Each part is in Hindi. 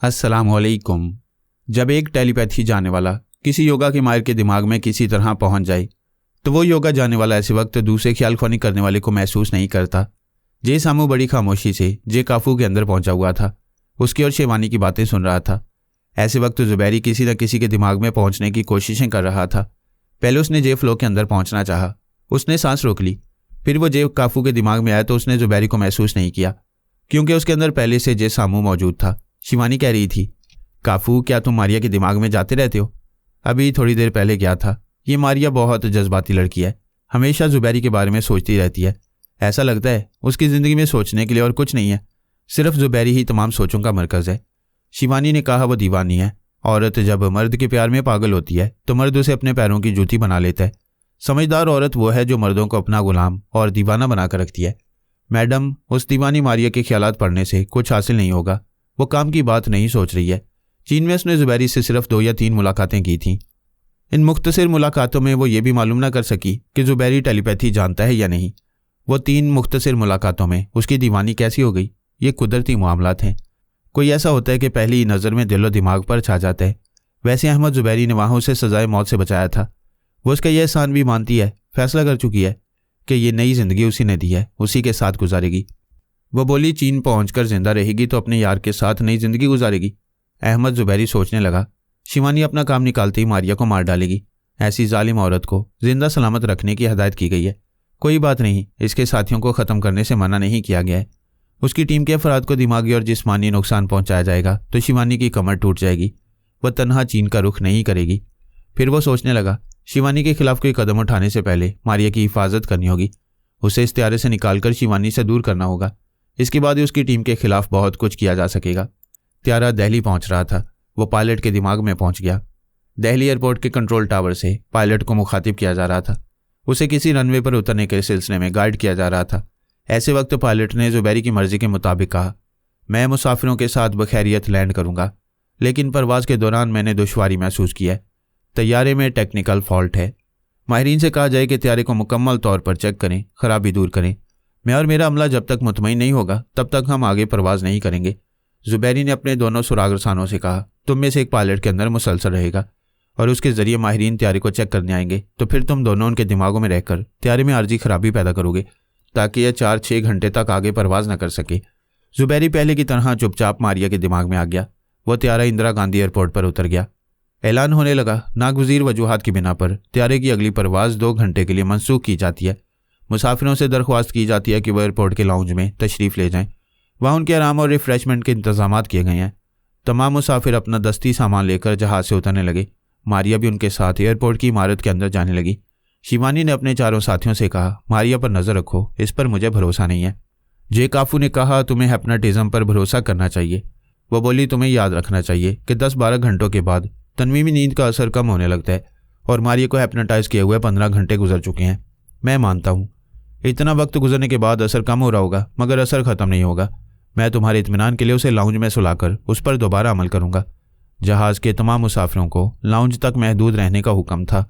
अस्सलामुअलैकुम। जब एक टेलीपैथी जाने वाला किसी योगा के माहिर के दिमाग में किसी तरह पहुंच जाए तो वो योगा जाने वाला ऐसे वक्त दूसरे ख्याल ख्वानी करने वाले को महसूस नहीं करता। जे सामू बड़ी खामोशी से जे काफू के अंदर पहुंचा हुआ था, उसकी और शेवानी की बातें सुन रहा था। ऐसे वक्त जुबैरी किसी न किसी के दिमाग में पहुंचने की कोशिशें कर रहा था। पहले उसने जे फ्लो के अंदर पहुंचना चाहा, उसने सांस रोक ली। फिर वो जे काफू के दिमाग में आया तो उसने जुबैरी को महसूस नहीं किया, क्योंकि उसके अंदर पहले से जे सामू मौजूद था। शिवानी कह रही थी, काफू क्या तुम मारिया के दिमाग में जाते रहते हो? अभी थोड़ी देर पहले गया था। ये मारिया बहुत जज्बाती लड़की है, हमेशा जुबैरी के बारे में सोचती रहती है। ऐसा लगता है उसकी ज़िंदगी में सोचने के लिए और कुछ नहीं है, सिर्फ जुबैरी ही तमाम सोचों का मरकज़ है। शिवानी ने कहा, वो दीवानी है। औरत जब मर्द के प्यार में पागल होती है तो मर्द उसे अपने पैरों की जूती बना लेता है। समझदार औरत वो है जो मर्दों को अपना गुलाम और दीवाना बनाकर रखती है। मैडम, उस दीवानी मारिया के ख्यालात पढ़ने से कुछ हासिल नहीं होगा। वो काम की बात नहीं सोच रही है। चीन में उसने जुबैरी से सिर्फ 2 या 3 मुलाकातें की थीं। इन मुख्तसर मुलाकातों में वो ये भी मालूम ना कर सकी कि जुबैरी टेलीपैथी जानता है या नहीं। वो 3 मुख्तसर मुलाकातों में उसकी दीवानी कैसी हो गई? ये कुदरती मामलात हैं। कोई ऐसा होता है कि पहली नज़र में दिलो दिमाग पर छा जाता है। वैसे अहमद जुबैरी ने वहाँ उसे सजाए मौत से बचाया था। वो उसका यह एहसान भी मानती है, फैसला कर चुकी है कि ये नई ज़िंदगी उसी ने दी है, उसी के साथ गुजारेगी। वो बोली, चीन पहुंचकर जिंदा रहेगी तो अपने यार के साथ नई जिंदगी गुजारेगी। अहमद जुबैरी सोचने लगा, शिवानी अपना काम निकालते ही मारिया को मार डालेगी। ऐसी जालिम औरत को जिंदा सलामत रखने की हदायत की गई है। कोई बात नहीं, इसके साथियों को ख़त्म करने से मना नहीं किया गया है। उसकी टीम के अफराद को दिमागी और जिस्मानी नुकसान पहुंचाया जाएगा तो शिवानी की कमर टूट जाएगी। वह तन्हा चीन का रुख नहीं करेगी। फिर वो सोचने लगा, शिवानी के खिलाफ कोई कदम उठाने से पहले मारिया की हिफाजत करनी होगी। उसे इस त्यारे से निकालकर शिवानी से दूर करना होगा। इसके बाद ही उसकी टीम के खिलाफ बहुत कुछ किया जा सकेगा। त्यारा दिल्ली पहुंच रहा था। वो पायलट के दिमाग में पहुंच गया। दिल्ली एयरपोर्ट के कंट्रोल टावर से पायलट को मुखातिब किया जा रहा था। उसे किसी रनवे पर उतरने के सिलसिले में गाइड किया जा रहा था। ऐसे वक्त पायलट ने जुबैरी की मर्जी के मुताबिक कहा, मैं मुसाफिरों के साथ बखैरियत लैंड करूंगा, लेकिन परवाज़ के दौरान मैंने दुश्वारी महसूस की है। तैयारे में टेक्निकल फॉल्ट है। माहिरीन से कहा जाए कि त्यारे को मुकम्मल तौर पर चेक करें, खराबी दूर करें। मैं और मेरा अमला जब तक मुतमईन नहीं होगा तब तक हम आगे परवाज़ नहीं करेंगे। जुबैरी ने अपने दोनों सुरागरसानों से कहा, तुम में से एक पायलट के अंदर मुसलसल रहेगा और उसके ज़रिए माहिरीन त्यारे को चेक करने आएंगे, तो फिर तुम दोनों उनके दिमागों में रहकर त्यारे में आर्जी खराबी पैदा करोगे ताकि यह 4-6 घंटे तक आगे परवाज़ न कर सके। जुबैरी पहले की तरह चुपचाप मारिया के दिमाग में आ गया। वह त्यारा इंदिरा गांधी एयरपोर्ट पर उतर गया। ऐलान होने लगा, नागुज़ीर वजूहात की बिना पर त्यारे की अगली परवाज़ 2 घंटे के लिए मनसूख की जाती है। मुसाफिरों से दरख्वास्त की जाती है कि वह एयरपोर्ट के लाउंज में तशरीफ़ ले जाएं। वहाँ उनके आराम और रिफ़्रेशमेंट के इंतजामात किए गए हैं। तमाम मुसाफिर अपना दस्ती सामान लेकर जहाज़ से उतरने लगे। मारिया भी उनके साथ एयरपोर्ट की इमारत के अंदर जाने लगी। शिवानी ने अपने 4 साथियों से कहा, मारिया पर नज़र रखो, इस पर मुझे भरोसा नहीं है। जे काफू ने कहा, तुम्हें हिप्नोटिज्म पर भरोसा करना चाहिए। वह बोली, तुम्हें याद रखना चाहिए कि 10-12 घंटों के बाद तनवीमी नींद का असर कम होने लगता है और मारिया को हिप्नोटाइज किए हुए 15 घंटे गुजर चुके हैं। मैं मानता हूँ इतना वक्त गुजरने के बाद असर कम हो रहा होगा, मगर असर ख़त्म नहीं होगा। मैं तुम्हारे इत्मीनान के लिए उसे लाउंज में सुलाकर उस पर दोबारा अमल करूँगा। जहाज़ के तमाम मुसाफिरों को लाउंज तक महदूद रहने का हुक्म था।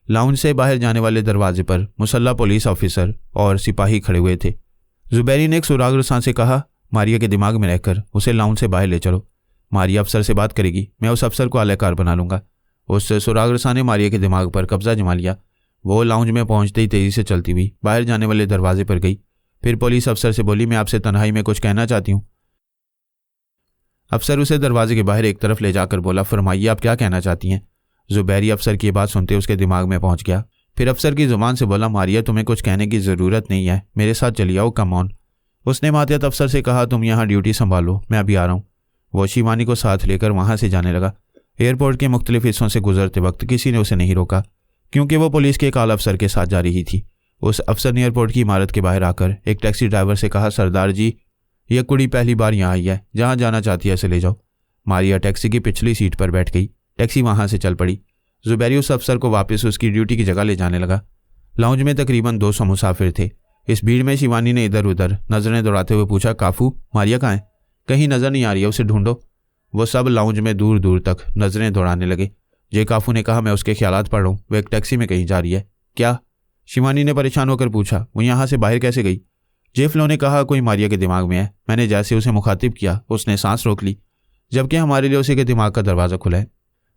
लाउंज से बाहर जाने वाले दरवाजे पर मुसल्ला पुलिस ऑफिसर और सिपाही खड़े हुए थे। जुबैरी ने एक सुरागरसान से कहा, मारिया के दिमाग में रहकर उसे लाउंज से बाहर ले चलो। मारिया अफसर से बात करेगी, मैं उस अफसर को आलाकार बना लूँगा। उस सुरागरसान ने मारिया के दिमाग पर कब्जा जमा लिया। वो लाउंज में पहुंचते ही तेज़ी से चलती हुई बाहर जाने वाले दरवाजे पर गई। फिर पुलिस अफसर से बोली, मैं आपसे तन्हाई में कुछ कहना चाहती हूँ। अफसर उसे दरवाजे के बाहर एक तरफ ले जाकर बोला, फरमाइए आप क्या कहना चाहती हैं? जुबैरी अफसर की बात सुनते उसके दिमाग में पहुंच गया। फिर अफसर की ज़ुबान से बोला, मारिया तुम्हें कुछ कहने की ज़रूरत नहीं है, मेरे साथ चली आओ, कम ऑन। उसने मातियत अफसर से कहा, तुम यहाँ ड्यूटी संभालो, मैं अभी आ रहा हूँ। वो शिवानी को साथ लेकर वहाँ से जाने लगा। एयरपोर्ट के मुख्तलिफ हिस्सों से गुजरते वक्त किसी ने उसे नहीं रोका, क्योंकि वो पुलिस के एक आला अफसर के साथ जा रही थी। उस अफसर ने एयरपोर्ट की इमारत के बाहर आकर एक टैक्सी ड्राइवर से कहा, सरदार जी, यह कुड़ी पहली बार यहाँ आई है, जहाँ जाना चाहती है उसे ले जाओ। मारिया टैक्सी की पिछली सीट पर बैठ गई। टैक्सी वहाँ से चल पड़ी। जुबैरी उस अफसर को वापस उसकी ड्यूटी की जगह ले जाने लगा। लाउंज में तकरीबन 200 मुसाफिर थे। इस भीड़ में शिवानी ने इधर उधर नजरें दौड़ाते हुए पूछा, काफू, मारिया कहाँ है? कहीं नज़र नहीं आ रही है, उसे ढूंढो। वो सब लाउंज में दूर दूर तक नजरें दौड़ाने लगे। जे काफू ने कहा, मैं उसके ख्यालात पढ़ रहा हूँ, वह एक टैक्सी में कहीं जा रही है। क्या? शिवानी ने परेशान होकर पूछा, वो यहाँ से बाहर कैसे गई? जे फ्लो ने कहा, कोई मारिया के दिमाग में है। मैंने जैसे उसे मुखातिब किया उसने सांस रोक ली। जबकि हमारे लिए उसी के दिमाग का दरवाज़ा खुला है।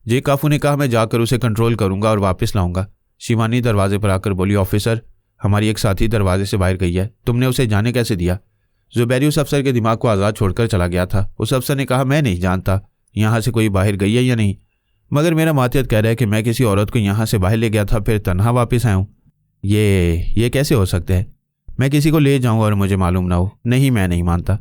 जे काफू ने कहा, मैं जाकर उसे कंट्रोल करूंगा और वापस लाऊंगा। शिवानी दरवाजे पर आकर बोली, ऑफिसर, हमारी एक साथी दरवाजे से बाहर गई है, तुमने उसे जाने कैसे दिया? जुबैरी उस अफसर के दिमाग को आज़ाद छोड़कर चला गया था। उस अफसर ने कहा, मैं नहीं जानता यहाँ से कोई बाहर गई है या नहीं, मगर मेरा मातियत कह रहा है कि मैं किसी औरत को यहाँ से बाहर ले गया था, फिर तन्हा वापस आया हूँ। ये कैसे हो सकता है? मैं किसी को ले जाऊँ और मुझे मालूम ना हो? नहीं, मैं नहीं मानता।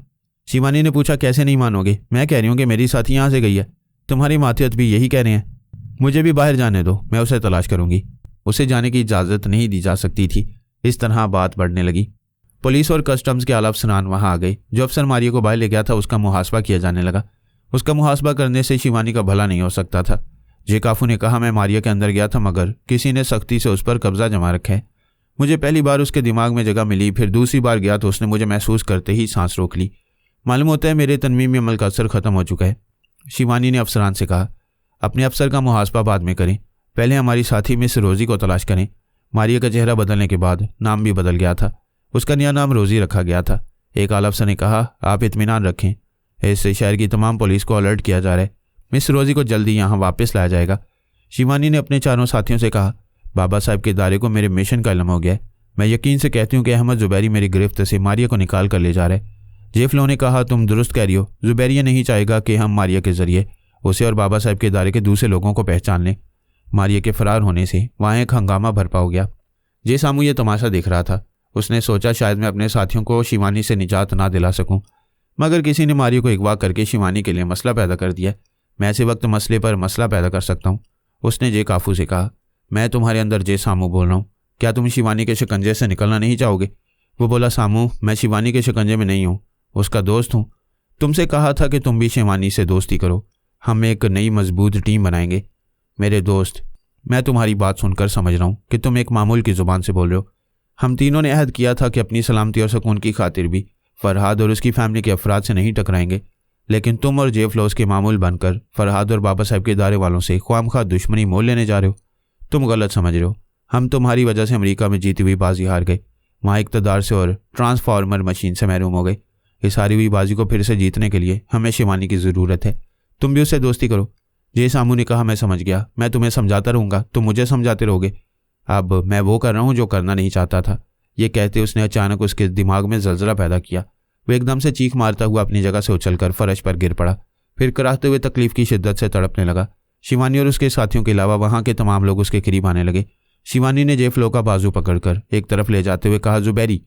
शिवानी ने पूछा, कैसे नहीं मानोगे? मैं कह रही हूँ कि मेरी साथी यहाँ से गई है, तुम्हारी मातियत भी यही कह रहे हैं। मुझे भी बाहर जाने दो, मैं उसे तलाश करूंगी। उसे जाने की इजाज़त नहीं दी जा सकती थी। इस तरह बात बढ़ने लगी। पुलिस और कस्टम्स के आला अफसरान वहां आ गए। जो अफसर मारिया को बाहर ले गया था उसका मुहासबा किया जाने लगा। उसका मुहासबा करने से शिवानी का भला नहीं हो सकता था। जे काफू ने कहा, मैं मारिया के अंदर गया था, मगर किसी ने सख्ती से उस पर कब्जा जमा रखा है। मुझे पहली बार उसके दिमाग में जगह मिली, फिर दूसरी बार गया तो उसने मुझे महसूस करते ही सांस रोक ली। मालूम होता है मेरे तनवीमी अमल का असर खत्म हो चुका है। शिवानी ने अफसरान से कहा, अपने अफसर का मुहासबा बाद में करें, पहले हमारी साथी मिस रोजी को तलाश करें। मारिया का चेहरा बदलने के बाद नाम भी बदल गया था। उसका नया नाम रोजी रखा गया था। एक आला अफसर ने कहा, आप इत्मीनान रखें, इससे शहर की तमाम पुलिस को अलर्ट किया जा रहा है। मिस रोजी को जल्दी यहाँ वापस लाया जाएगा। शिवानी ने अपने चारों साथियों से कहा, बाबा साहब के इदारे को मेरे मिशन का इल्म हो गया है। मैं यकीन से कहती हूँ कि अहमद जुबैरी मेरी गिरफ्त से मारिया को निकाल कर ले जा रहा है। जेफलो ने कहा, तुम दुरुस्त कह रही हो। जुबैरी नहीं चाहेगा कि हम मारिया के जरिए उसे और बाबा साहब के इदारे के दूसरे लोगों को पहचान लें। मारिया के फरार होने से वहाँ एक हंगामा भरपा हो गया। जे सामू ये तमाशा देख रहा था। उसने सोचा शायद मैं अपने साथियों को शिवानी से निजात ना दिला सकूं, मगर किसी ने मारिया को अगवा करके शिवानी के लिए मसला पैदा कर दिया। मैं ऐसे वक्त मसले पर मसला पैदा कर सकता हूँ। उसने जे काफू से कहा, मैं तुम्हारे अंदर जे सामू बोल रहा हूँ, क्या तुम शिवानी के शिकंजे से निकलना नहीं चाहोगे? वो बोला, सामू, मैं शिवानी के शिकंजे में नहीं हूँ, उसका दोस्त हूँ। तुमसे कहा था कि तुम भी शिवानी से दोस्ती करो, हम एक नई मजबूत टीम बनाएंगे। मेरे दोस्त, मैं तुम्हारी बात सुनकर समझ रहा हूँ कि तुम एक मामूल की ज़ुबान से बोल रहे हो। हम तीनों ने अहद किया था कि अपनी सलामती और सुकून की खातिर भी फरहाद और उसकी फैमिली के अफराद से नहीं टकराएंगे, लेकिन तुम और जे फ्लोस के मामूल बनकर फरहाद और बाबा साहब के इदारे वालों से ख्वामखा दुश्मनी मोल लेने जा रहे हो। तुम गलत समझ रहे हो। हम तुम्हारी वजह से अमेरिका में जीती हुई बाजी हार गए, वहाँ इक़्तिदार से और ट्रांसफार्मर मशीन से महरूम हो गए। इस हारी हुई बाजी को फिर से जीतने के लिए हमें शिवानी की ज़रूरत है। तुम भी उससे दोस्ती करो। जे सामू ने कहा, मैं समझ गया, मैं तुम्हें समझाता रहूँगा, तुम मुझे समझाते रहोगे। अब मैं वो कर रहा हूँ जो करना नहीं चाहता था। ये कहते उसने अचानक उसके दिमाग में जलजला पैदा किया। वो एकदम से चीख मारता हुआ अपनी जगह से उछलकर फर्श पर गिर पड़ा, फिर कराहते हुए तकलीफ की शिद्दत से तड़पने लगा। शिवानी और उसके साथियों के अलावा वहाँ के तमाम लोग उसके करीब आने लगे। शिवानी ने जे फ्लो का बाजू पकड़कर एक तरफ ले जाते हुए कहा, जुबैरी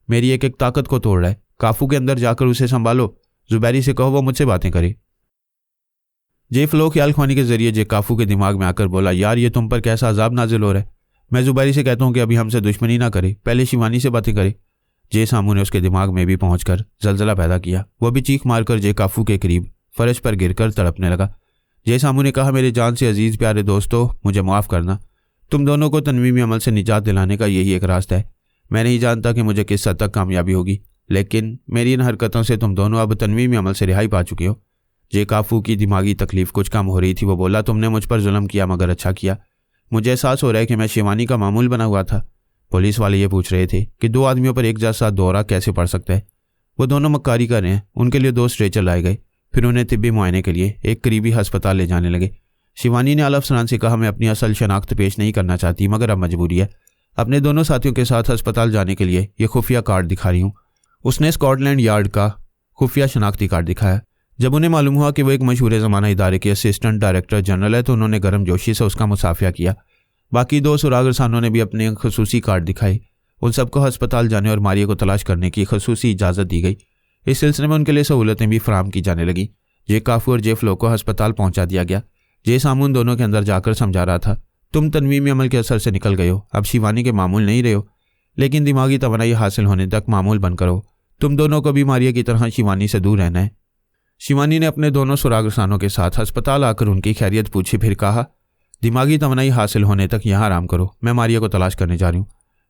मेरी एक ताकत को तोड़ रहा है, काफू के अंदर जाकर उसे संभालो। जुबैरी से कहो वो मुझसे बातें करे। जे फ्लो ख्याल ख्वानी के जरिए जे काफू के दिमाग में आकर बोला, यार ये तुम पर कैसा अजाब नाजिल हो रहा है। मैं जुबैरी से कहता हूँ कि अभी हमसे दुश्मनी ना करे, पहले शिवानी से बातें करे। जे सामू ने उसके दिमाग में भी पहुंचकर जलजला पैदा किया। वह भी चीख मारकर जे काफू के करीब फर्श पर गिरकर तड़पने लगा। जे सामू ने कहा, मेरे जान से अजीज प्यारे दोस्तों, मुझे माफ़ करना। तुम दोनों को तनवीमी अमल से निजात दिलाने का यही एक रास्ता है। मैं नहीं जानता कि मुझे किस हद तक कामयाबी होगी, लेकिन मेरी इन हरकतों से तुम दोनों अब तनवीमी अमल से रिहाई पा चुके हो। जे काफू की दिमागी तकलीफ कुछ कम हो रही थी। वो बोला, तुमने मुझ पर जुल्म किया, मगर अच्छा किया। मुझे एहसास हो रहा है कि मैं शिवानी का मामूल बना हुआ था। पुलिस वाले ये पूछ रहे थे कि दो आदमियों पर एक जैसा दौरा कैसे पड़ सकता है। वो दोनों मक्कारी कर रहे हैं। उनके लिए 2 स्ट्रेचर लाए गए, फिर उन्हें तिब्बी मुआयने के लिए एक करीबी हस्पताल ले जाने लगे। शिवानी ने आला अफसरान से कहा, मैं अपनी असल शनाख्त पेश नहीं करना चाहती, मगर अब मजबूरी है। अपने दोनों साथियों के साथ अस्पताल जाने के लिए ये खुफिया कार्ड दिखा रही हूँ। उसने स्कॉटलैंड यार्ड का खुफिया शनाख्ती कार्ड दिखाया। जब उन्हें मालूम हुआ कि वो एक मशहूर ज़माना इदारे के असिस्टेंट डायरेक्टर जनरल है, तो उन्होंने गर्मजोशी से उसका मुसाफिया किया। बाकी 2 सुराग रसानों ने भी अपने खसूसी कार्ड दिखाए। उन सबको अस्पताल जाने और मारिया को तलाश करने की खसूसी इजाज़त दी गई। इस सिलसिले में उनके लिए सहूलतें भी फराहम की जाने लगी। जे काफू और जे फ्लो को अस्पताल पहुंचा दिया गया। जे सामून दोनों के अंदर जाकर समझा रहा था, तुम तनवीमी अमल के असर से निकल गए हो, अब शिवानी के मामूल नहीं रहे हो, लेकिन दिमागी तवानाई हासिल होने तक मामूल बनकर हो। तुम दोनों को भी मारिया की तरह शिवानी से दूर रहना है। शिवानी ने अपने दोनों सुराग रसानों के साथ अस्पताल आकर उनकी खैरियत पूछी, फिर कहा, दिमागी तवानाई हासिल होने तक यहाँ आराम करो, मैं मारिया को तलाश करने जा रही हूँ।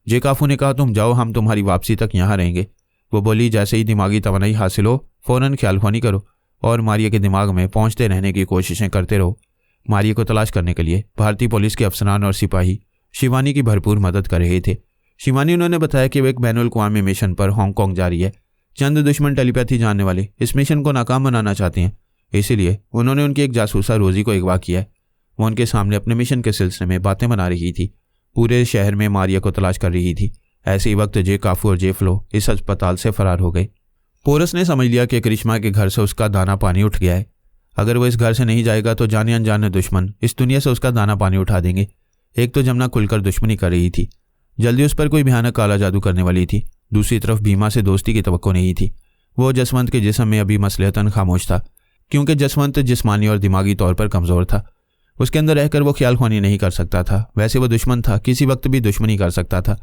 जे काफू ने कहा, तुम जाओ, हम तुम्हारी वापसी तक यहाँ रहेंगे। वो बोली, जैसे ही दिमागी तवानाई हासिल हो फ़ौरन ख्याल ख्वानी करो और मारिया के दिमाग में पहुँचते रहने की कोशिशें करते रहो। मारिया को तलाश करने के लिए भारतीय पुलिस के अफसरान और सिपाही शिवानी की भरपूर मदद कर रहे थे। शिवानी उन्होंने बताया कि वो एक बैनुल अक़वामी मिशन पर हांगकांग जा रही है। चंद दुश्मन टेलीपैथी जानने वाले इस मिशन को नाकाम बनाना चाहते हैं। इसीलिए उन्होंने उनकी एक जासूसा रोजी को अगवा किया है। वो उनके सामने अपने मिशन के सिलसिले में बातें बना रही थी, पूरे शहर में मारिया को तलाश कर रही थी। ऐसे ही वक्त जे काफू और जे फ्लो इस अस्पताल से फरार हो गए। पोरस ने समझ लिया कि करिश्मा के घर से उसका दाना पानी उठ गया है। अगर वो इस घर से नहीं जाएगा तो जाने अनजाने दुश्मन इस दुनिया से उसका दाना पानी उठा देंगे। एक तो जमुना खुलकर दुश्मनी कर रही थी, जल्दी उस पर कोई भयानक काला जादू करने वाली थी। दूसरी तरफ भीमा से दोस्ती की तवक्को नहीं थी। वो जसवंत के जिस्म में अभी मसलहतन खामोश था, क्योंकि जसवंत जिस्मानी और दिमागी तौर पर कमज़ोर था। उसके अंदर रहकर वो ख्याल ख्वानी नहीं कर सकता था। वैसे वो दुश्मन था, किसी वक्त भी दुश्मनी कर सकता था।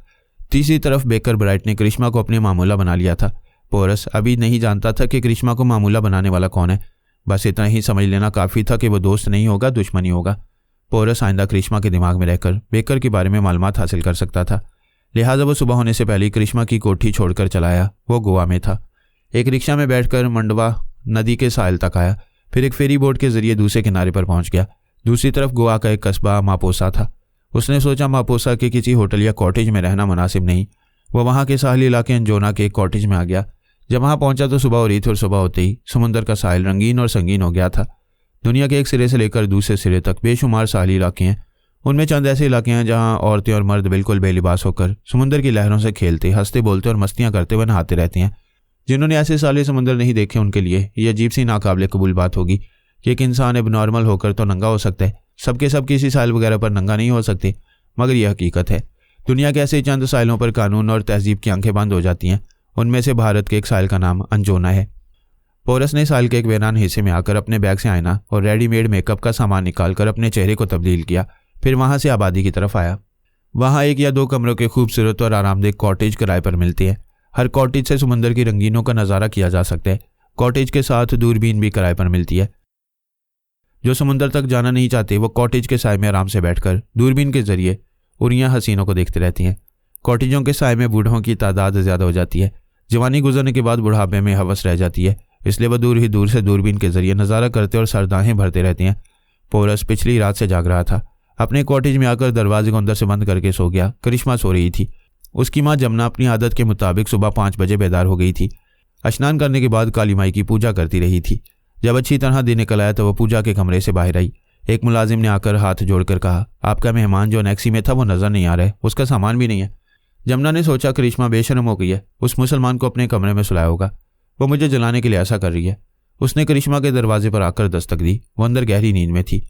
तीसरी तरफ बेकर ब्राइट ने करिश्मा को अपने मामूला बना लिया था। पोरस अभी नहीं जानता था कि करिश्मा को मामूला बनाने वाला कौन है। बस इतना ही समझ लेना काफ़ी था कि वो दोस्त नहीं होगा, दुश्मनी होगा। पोरस आइंदा करिश्मा के दिमाग में रहकर बेकर के बारे में मालूमात हासिल कर सकता था। लिहाजा वो सुबह होने से पहले करिश्मा की कोठी छोड़कर चला आया। वो गोवा में था। एक रिक्शा में बैठकर मंडवा नदी के साहिल तक आया, फिर एक फेरी बोट के जरिए दूसरे किनारे पर पहुंच गया। दूसरी तरफ गोवा का एक कस्बा मापोसा था। उसने सोचा मापोसा के किसी होटल या कॉटेज में रहना मुनासिब नहीं। वो वहाँ के साहिली इलाके अंजोना के एक कॉटेज में आ गया। जब वहाँ पहुंचा तो सुबह हो रही थी और सुबह होते ही समुंदर का साहिल रंगीन और संगीन हो गया था। दुनिया के एक सिरे से लेकर दूसरे सिरे तक बेशुमार साहिली इलाके हैं। उनमें चंद ऐसे इलाके हैं जहाँ औरतें और मर्द बिल्कुल बेलिबास होकर समुंदर की लहरों से खेलते, हंसते, बोलते और मस्तियाँ करते हुए नहाते रहते हैं। जिन्होंने ऐसे साले समुंदर नहीं देखे उनके लिए ये अजीब सी नाकाबिले कबूल बात होगी कि एक इंसान अब नॉर्मल होकर तो नंगा हो सकता है, सबके सब किसी साहिल वगैरह पर नंगा नहीं हो सकते। मगर यह हकीकत है। दुनिया के ऐसे चंद साहिलों पर कानून और तहजीब की आंखें बंद हो जाती हैं। उनमें से भारत के एक साहिल का नाम अंजोना है। पोरस ने साहिल के एक वीरान हिस्से में आकर अपने बैग से आईना और रेडीमेड मेकअप का सामान निकालकर अपने चेहरे को तब्दील किया। फिर वहां से आबादी की तरफ आया। वहां 1 या 2 कमरों के खूबसूरत और आरामदेह कॉटेज किराए पर मिलते हैं। हर कॉटेज से समुंदर की रंगीनों का नज़ारा किया जा सकता है। कॉटेज के साथ दूरबीन भी किराए पर मिलती है। जो समुंदर तक जाना नहीं चाहते वो कॉटेज के साए में आराम से बैठकर दूरबीन के जरिए उड़ियाँ हसीनों को देखते रहती हैं। कॉटेजों के साए में बूढ़ों की तादाद ज़्यादा हो जाती है। जवानी गुजरने के बाद बुढ़ापे में हवस रह जाती है, इसलिए वह दूर ही दूर से दूरबीन के जरिए नज़ारा करते और सरदाहें भरते रहते हैं। पोरस पिछली रात से जाग रहा था। अपने कॉटेज में आकर दरवाजे को अंदर से बंद करके सो गया। करिश्मा सो रही थी। उसकी माँ जमुना अपनी आदत के मुताबिक सुबह 5 बजे बेदार हो गई थी। स्नान करने के बाद काली माई की पूजा करती रही थी। जब अच्छी तरह दिन निकल आया तो वह पूजा के कमरे से बाहर आई। एक मुलाजिम ने आकर हाथ जोड़कर कहा, आपका मेहमान जो नेक्सी में था वो नज़र नहीं आ रहा है, उसका सामान भी नहीं है। जमुना ने सोचा करिश्मा बेशर्म हो गई है, उस मुसलमान को अपने कमरे में सुलाया होगा, वो मुझे जलाने के लिए ऐसा कर रही है। उसने करिश्मा के दरवाजे पर आकर दस्तक दी। वो अंदर गहरी नींद में थी।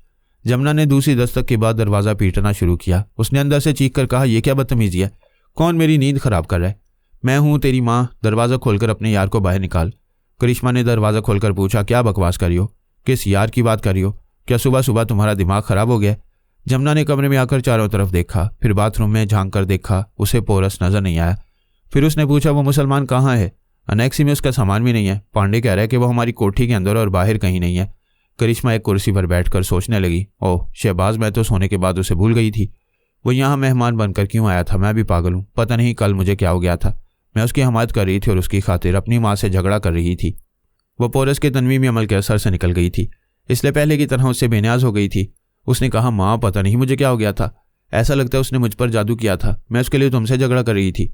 जमुना ने दूसरी दस्तक के बाद दरवाज़ा पीटना शुरू किया। उसने अंदर से चीख कर कहा, यह क्या बदतमीजी है, कौन मेरी नींद खराब कर रहा है? मैं हूँ तेरी माँ, दरवाज़ा खोलकर अपने यार को बाहर निकाल। करिश्मा ने दरवाज़ा खोलकर पूछा, क्या बकवास कर रही हो? किस यार की बात कर रही हो? क्या सुबह सुबह तुम्हारा दिमाग खराब हो गया? जमुना ने कमरे में आकर चारों तरफ देखा, फिर बाथरूम में झांक कर देखा। उसे पोरस नजर नहीं आया। फिर उसने पूछा, वो मुसलमान कहाँ है? अनेक्सी में उसका सामान भी नहीं है। पांडे कह रहा है कि वो हमारी कोठी के अंदर और बाहर कहीं नहीं है। करिश्मा एक कुर्सी पर बैठकर सोचने लगी, ओह शहबाज, मैं तो सोने के बाद उसे भूल गई थी। वो यहाँ मेहमान बनकर क्यों आया था? मैं भी पागल हूँ, पता नहीं कल मुझे क्या हो गया था। मैं उसकी हमायत कर रही थी और उसकी खातिर अपनी माँ से झगड़ा कर रही थी। वो पोरस के तनवीमी अमल के असर से निकल गई थी, इसलिए पहले की तरह उससे बेनियाज हो गई थी। उसने कहा, माँ पता नहीं मुझे क्या हो गया था, ऐसा लगता है उसने मुझ पर जादू किया था, मैं उसके लिए तुमसे झगड़ा कर रही थी।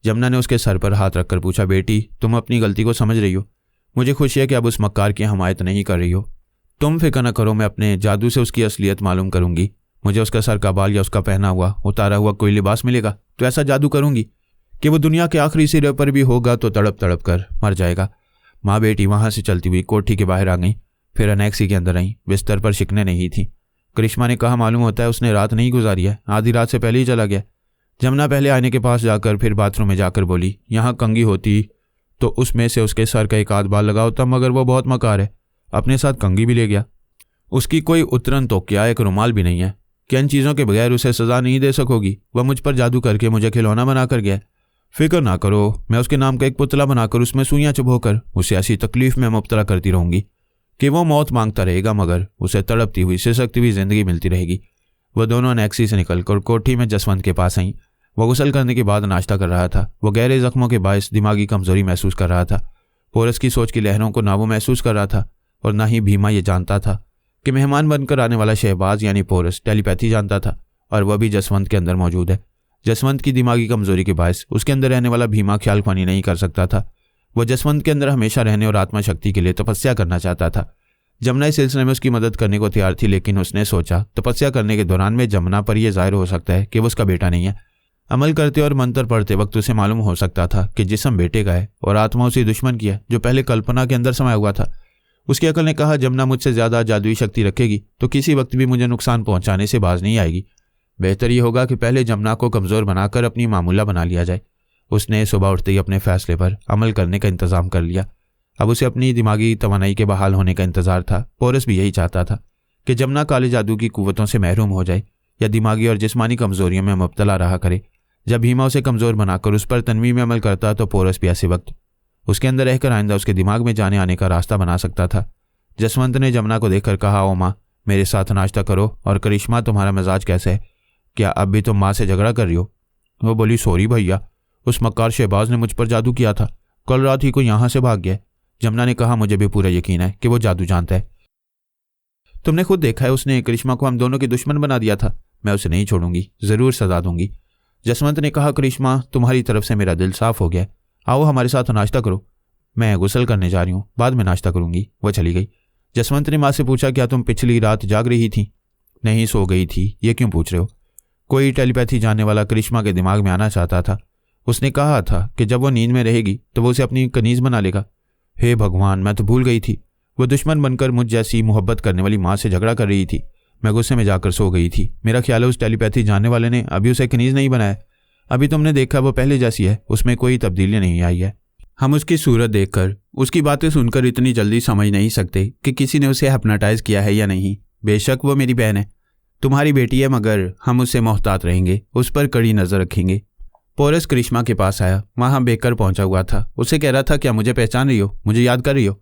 जमुना ने उसके सर पर हाथ रखकर पूछा, बेटी तुम अपनी गलती को समझ रही हो? मुझे खुशी है कि अब उस मक्कार की हमायत नहीं कर रही हो। तुम फिक्र न करो, मैं अपने जादू से उसकी असलियत मालूम करूंगी। मुझे उसका सर का बाल या उसका पहना हुआ उतारा हुआ कोई लिबास मिलेगा तो ऐसा जादू करूंगी कि वो दुनिया के आखिरी सिरे पर भी होगा तो तड़प तड़प कर मर जाएगा। माँ बेटी वहां से चलती हुई कोठी के बाहर आ गई, फिर अनेक्सी के अंदर आई। बिस्तर पर शिकने नहीं थी। करिश्मा ने कहा, मालूम होता है उसने रात नहीं गुजारी है, आधी रात से पहले ही चला गया। जमुना पहले आईने के पास जाकर फिर बाथरूम में जाकर बोली, यहाँ कंघी होती तो उसमें से उसके सर का एक आध बाल लगा होता, मगर वो बहुत मकार है, अपने साथ कंघी भी ले गया। उसकी कोई उतरन तो क्या, एक रुमाल भी नहीं है। क्या इन चीज़ों के बगैर उसे सज़ा नहीं दे सकोगी? वह मुझ पर जादू करके मुझे खिलौना बना कर गया। फिक्र ना करो, मैं उसके नाम का एक पुतला बनाकर उसमें सुइयाँ चुभोकर उसे ऐसी तकलीफ में मुब्तला करती रहूंगी कि वो मौत मांगता रहेगा, मगर उसे तड़पती हुई सिसकती हुई जिंदगी मिलती रहेगी। वह दोनों अनेक्सी से निकलकर कोठी में जसवंत के पास आईं। वह गुसल करने के बाद नाश्ता कर रहा था। वह गहरे जख्मों के बायस दिमागी कमजोरी महसूस कर रहा था। पोरस की सोच की लहरों को ना वो महसूस कर रहा था और ना ही भीमा ये जानता था कि मेहमान बनकर आने वाला शहबाज यानी पोरस टेलीपैथी जानता था और वह भी जसवंत के अंदर मौजूद है। जसवंत की दिमागी कमजोरी के बायस उसके अंदर रहने वाला भीमा ख्याल ख्वानी नहीं कर सकता था। वह जसवंत के अंदर हमेशा रहने और आत्मा शक्ति के लिए तपस्या करना चाहता था। जमुना इस सिलसिले में उसकी मदद करने को तैयार थी, लेकिन उसने सोचा तपस्या करने के दौरान में जमुना पर यह जाहिर हो सकता है कि वो उसका बेटा नहीं है। अमल करते और मंत्र पढ़ते वक्त उसे मालूम हो सकता था कि जिस्म बेटे का है और आत्मा उसी दुश्मन की है जो पहले कल्पना के अंदर समाया हुआ था। उसकी अकल ने कहा, जमुना मुझसे ज्यादा जादुई शक्ति रखेगी तो किसी वक्त भी मुझे नुकसान पहुंचाने से बाज नहीं आएगी। बेहतर ये होगा कि पहले जमुना को कमजोर बनाकर अपनी मामूला बना लिया जाए। उसने सुबह उठते ही अपने फैसले पर अमल करने का इंतजाम कर लिया। अब उसे अपनी दिमागी तवानाई के बहाल होने का इंतजार था। पोरस भी यही चाहता था कि जमुना काले जादू की कुव्वतों से महरूम हो जाए या दिमागी और जिस्मानी कमजोरियों में मुब्तला रहा करे। जब भीमा उसे कमजोर बनाकर उस पर तन्वी में अमल करता तो पोरस भी ऐसे वक्त उसके अंदर रहकर आइंदा उसके दिमाग में जाने आने का रास्ता बना सकता था। जसवंत ने जमुना को देखकर कहा, ओ माँ, मेरे साथ नाश्ता करो। और करिश्मा, तुम्हारा मिजाज कैसे है? क्या अब भी तुम माँ से झगड़ा कर रही हो? वो बोली, सॉरी भैया, उस मक्कार शहबाज ने मुझ पर जादू किया था। कल रात ही को यहाँ से भाग गया। जमुना ने कहा, मुझे भी पूरा यकीन है कि वो जादू जानता है। तुमने खुद देखा है, उसने करिश्मा को हम दोनों के दुश्मन बना दिया था। मैं उसे नहीं छोड़ूंगी, जरूर सजा दूंगी। जसवंत ने कहा, करिश्मा, तुम्हारी तरफ से मेरा दिल साफ हो गया। आओ हमारे साथ नाश्ता करो। मैं गुस्ल करने जा रही हूँ, बाद में नाश्ता करूंगी। वो चली गई। जसवंत ने माँ से पूछा, क्या तुम पिछली रात जाग रही थी? नहीं, सो गई थी। ये क्यों पूछ रहे हो? कोई टेलीपैथी जानने वाला करिश्मा के दिमाग में आना चाहता था। उसने कहा था कि जब वो नींद में रहेगी तो वो उसे अपनी कनीज बना लेगा। हे भगवान, मैं तो भूल गई थी। वो दुश्मन बनकर मुझ जैसी मोहब्बत करने वाली माँ से झगड़ा कर रही थी। मैं गुस्से में जाकर सो गई थी। मेरा ख्याल है उस टेलीपैथी जानने वाले ने अभी उसे कनीज नहीं बनाया। अभी तुमने देखा वो पहले जैसी है, उसमें कोई तब्दीली नहीं आई है। हम उसकी सूरत देखकर, उसकी बातें सुनकर इतनी जल्दी समझ नहीं सकते कि किसी ने उसे हिप्नोटाइज किया है या नहीं। बेशक वो मेरी बहन है, तुम्हारी बेटी है, मगर हम उससे मोहतात रहेंगे, उस पर कड़ी नजर रखेंगे। पोरस करिश्मा के पास आया। वहां बेकर पहुंचा हुआ था। उसे कह रहा था, क्या मुझे पहचान रही हो? मुझे याद कर रही हो?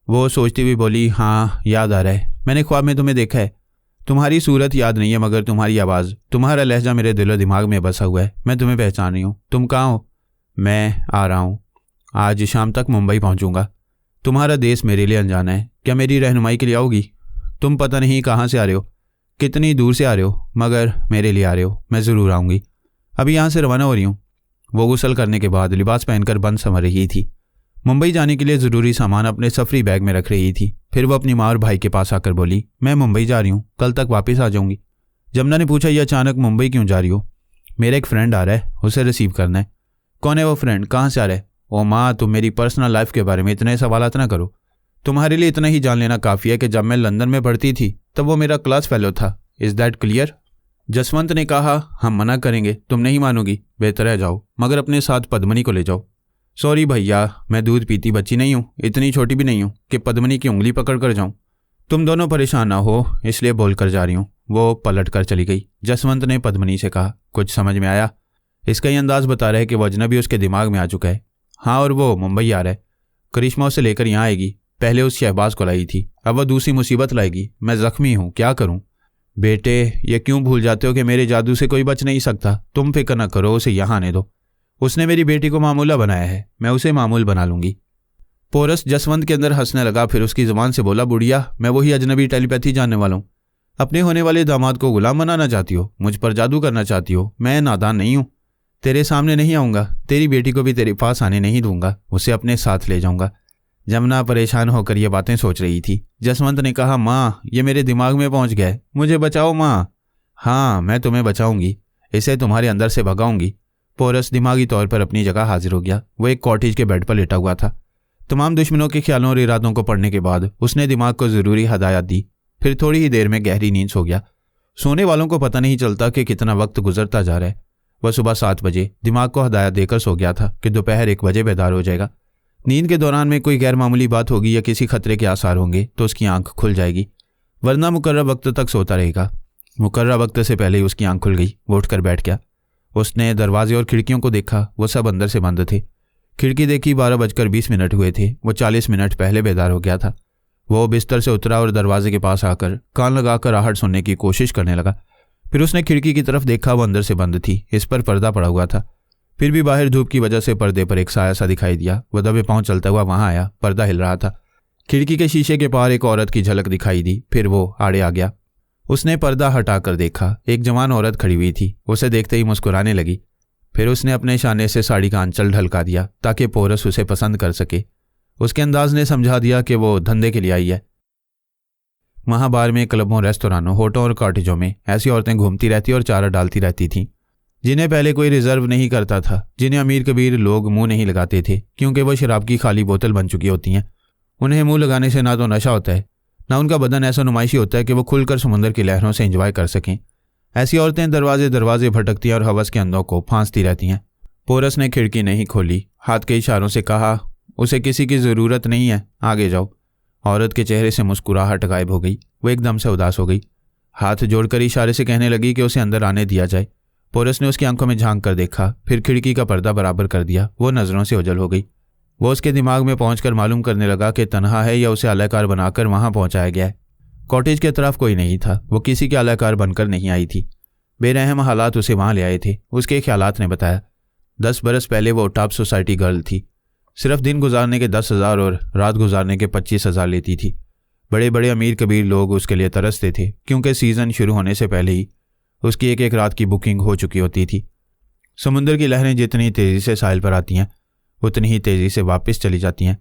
वो सोचती हुई बोली, हाँ याद आ रहा है, मैंने ख्वाब में तुम्हें देखा है। तुम्हारी सूरत याद नहीं है, मगर तुम्हारी आवाज़, तुम्हारा लहजा मेरे दिलो दिमाग में बसा हुआ है। मैं तुम्हें पहचान रही हूँ। तुम कहाँ हो? मैं आ रहा हूँ, आज शाम तक मुंबई पहुँचूंगा। तुम्हारा देश मेरे लिए अनजाना है, क्या मेरी रहनुमाई के लिए आओगी? तुम पता नहीं कहाँ से आ रहे हो, कितनी दूर से आ रहे हो, मगर मेरे लिए आ रहे हो। मैं ज़रूर आऊँगी। अभी यहाँ से रवाना हो रही हूँ। वो गुस्ल करने के बाद लिबास पहनकर बंद संवर रही थी। मुंबई जाने के लिए ज़रूरी सामान अपने सफरी बैग में रख रही थी। फिर वो अपनी माँ और भाई के पास आकर बोली, मैं मुंबई जा रही हूँ, कल तक वापस आ जाऊँगी। जमुना ने पूछा, ये अचानक मुंबई क्यों जा रही हो? मेरा एक फ्रेंड आ रहा है, उसे रिसीव करना है। कौन है वो फ्रेंड? कहाँ से आ रहा है? ओ माँ, तुम मेरी पर्सनल लाइफ के बारे में इतने सवालात ना करो। तुम्हारे लिए इतना ही जान लेना काफ़ी है कि जब मैं लंदन में पढ़ती थी तब वो मेरा क्लास फेलो था। Is that clear? जसवंत ने कहा, हम मना करेंगे, तुम नहीं मानोगी। बेहतर है जाओ, मगर अपने साथ पद्मनी को ले जाओ। सॉरी भैया, मैं दूध पीती बच्ची नहीं हूँ, इतनी छोटी भी नहीं हूँ कि पद्मनी की उंगली पकड़ कर जाऊँ। तुम दोनों परेशान ना हो, इसलिए बोल कर जा रही हूँ। वो पलट कर चली गई। जसवंत ने पद्मनी से कहा, कुछ समझ में आया? इसका ही अंदाज बता रहा है कि वो अजनबी उसके दिमाग में आ चुका है। हाँ, और वो मुंबई आ रहा है। करिश्मा उसे लेकर यहाँ आएगी। पहले उस शहबाज को लाई थी, अब वह दूसरी मुसीबत लाएगी। मैं जख्मी हूँ, क्या करूँ? बेटे, ये क्यों भूल जाते हो कि मेरे जादू से कोई बच नहीं सकता? तुम फिक्र न करो, उसे यहाँ आने दो। उसने मेरी बेटी को मामूला बनाया है, मैं उसे मामूल बना लूंगी। पोरस जसवंत के अंदर हंसने लगा। फिर उसकी जुबान से बोला, बुढ़िया, मैं वही अजनबी टेलीपैथी जानने वाला हूँ। अपने होने वाले दामाद को गुलाम बनाना चाहती हो, मुझ पर जादू करना चाहती हो। मैं नादान नहीं हूँ, तेरे सामने नहीं आऊँगा, तेरी बेटी को भी तेरे पास आने नहीं दूंगा, उसे अपने साथ ले जाऊँगा। जमुना परेशान होकर ये बातें सोच रही थी। जसवंत ने कहा, माँ, ये मेरे दिमाग में पहुँच गया है, मुझे बचाओ माँ। हाँ, मैं तुम्हें बचाऊंगी, इसे तुम्हारे अंदर से भगाऊंगी। पोरस दिमागी तौर पर अपनी जगह हाजिर हो गया। वो एक कॉटेज के बेड पर लेटा हुआ था। तमाम दुश्मनों के ख्यालों और इरादों को पढ़ने के बाद उसने दिमाग को ज़रूरी हदायत दी। फिर थोड़ी ही देर में गहरी नींद सो गया। सोने वालों को पता नहीं चलता कि कितना वक्त गुजरता जा रहा है। वह सुबह 7 बजे दिमाग को हदायत देकर सो गया था कि दोपहर 1 बजे बेदार हो जाएगा। नींद के दौरान में कोई गैर मामूली बात होगी या किसी खतरे के आसार होंगे तो उसकी आंख खुल जाएगी, वरना मुकर्रर वक्त तक सोता रहेगा। मुकर्रर वक्त से पहले ही उसकी आंख खुल गई। वो उठकर बैठ गया। उसने दरवाजे और खिड़कियों को देखा, वो सब अंदर से बंद थे। खिड़की देखी, 12:20 हुए थे। वो 40 मिनट पहले बेदार हो गया था। वो बिस्तर से उतरा और दरवाजे के पास आकर कान लगाकर आहट सुनने की कोशिश करने लगा। फिर उसने खिड़की की तरफ देखा, वो अंदर से बंद थी, इस पर पर्दा पड़ा हुआ था। फिर भी बाहर धूप की वजह से पर्दे पर एक साया सा दिखाई दिया। वह दबे पांव चलता हुआ वहां आया। पर्दा हिल रहा था। खिड़की के शीशे के पार एक औरत की झलक दिखाई दी। फिर वो आड़े आ गया। उसने पर्दा हटाकर देखा, एक जवान औरत खड़ी हुई थी। उसे देखते ही मुस्कुराने लगी। फिर उसने अपने शाने से साड़ी का आंचल ढलका दिया ताकि पोरस उसे पसंद कर सके। उसके अंदाज ने समझा दिया कि वो धंधे के लिए आई है। वहाँ बार में, क्लबों, रेस्तोरानों, होटलों और कॉटेजों में ऐसी औरतें घूमती रहती और चारा डालती रहती थीं जिन्हें पहले कोई रिजर्व नहीं करता था, जिन्हें अमीर कबीर लोग मुंह नहीं लगाते थे क्योंकि वो शराब की खाली बोतल बन चुकी होती हैं। उन्हें मुंह लगाने से ना तो नशा होता है, ना उनका बदन ऐसा नुमाइशी होता है कि वो खुलकर समुद्र की लहरों से एंजॉय कर सकें। ऐसी औरतें दरवाजे दरवाजे भटकती हैं और हवस के अंधों को फांसती रहती हैं। पोरस ने खिड़की नहीं खोली, हाथ के इशारों से कहा, उसे किसी की ज़रूरत नहीं है, आगे जाओ। औरत के चेहरे से मुस्कुराहट गायब हो गई। वो एकदम से उदास हो गई। हाथ जोड़कर इशारे से कहने लगी कि उसे अंदर आने दिया जाए। पोरस ने उसकी आंखों में झांक कर देखा, फिर खिड़की का पर्दा बराबर कर दिया। वो नज़रों से ओझल हो गई। वो उसके दिमाग में पहुंचकर मालूम करने लगा कि तन्हा है या उसे आलाकार बनाकर वहां पहुंचाया गया है। कॉटेज के तरफ कोई नहीं था। वो किसी के आलाकार बनकर नहीं आई थी। बेरहम हालात उसे वहां ले आए थे। उसके ख्यालात ने बताया 10 बरस पहले वो टॉप सोसाइटी गर्ल थी। सिर्फ दिन गुजारने के 10,000 और रात गुजारने के 25,000 लेती थी। बड़े बड़े अमीर कबीर लोग उसके लिए तरसते थे क्योंकि सीज़न शुरू होने से पहले ही उसकी एक एक रात की बुकिंग हो चुकी होती थी। समुद्र की लहरें जितनी तेज़ी से साहिल पर आती हैं उतनी ही तेज़ी से वापस चली जाती हैं।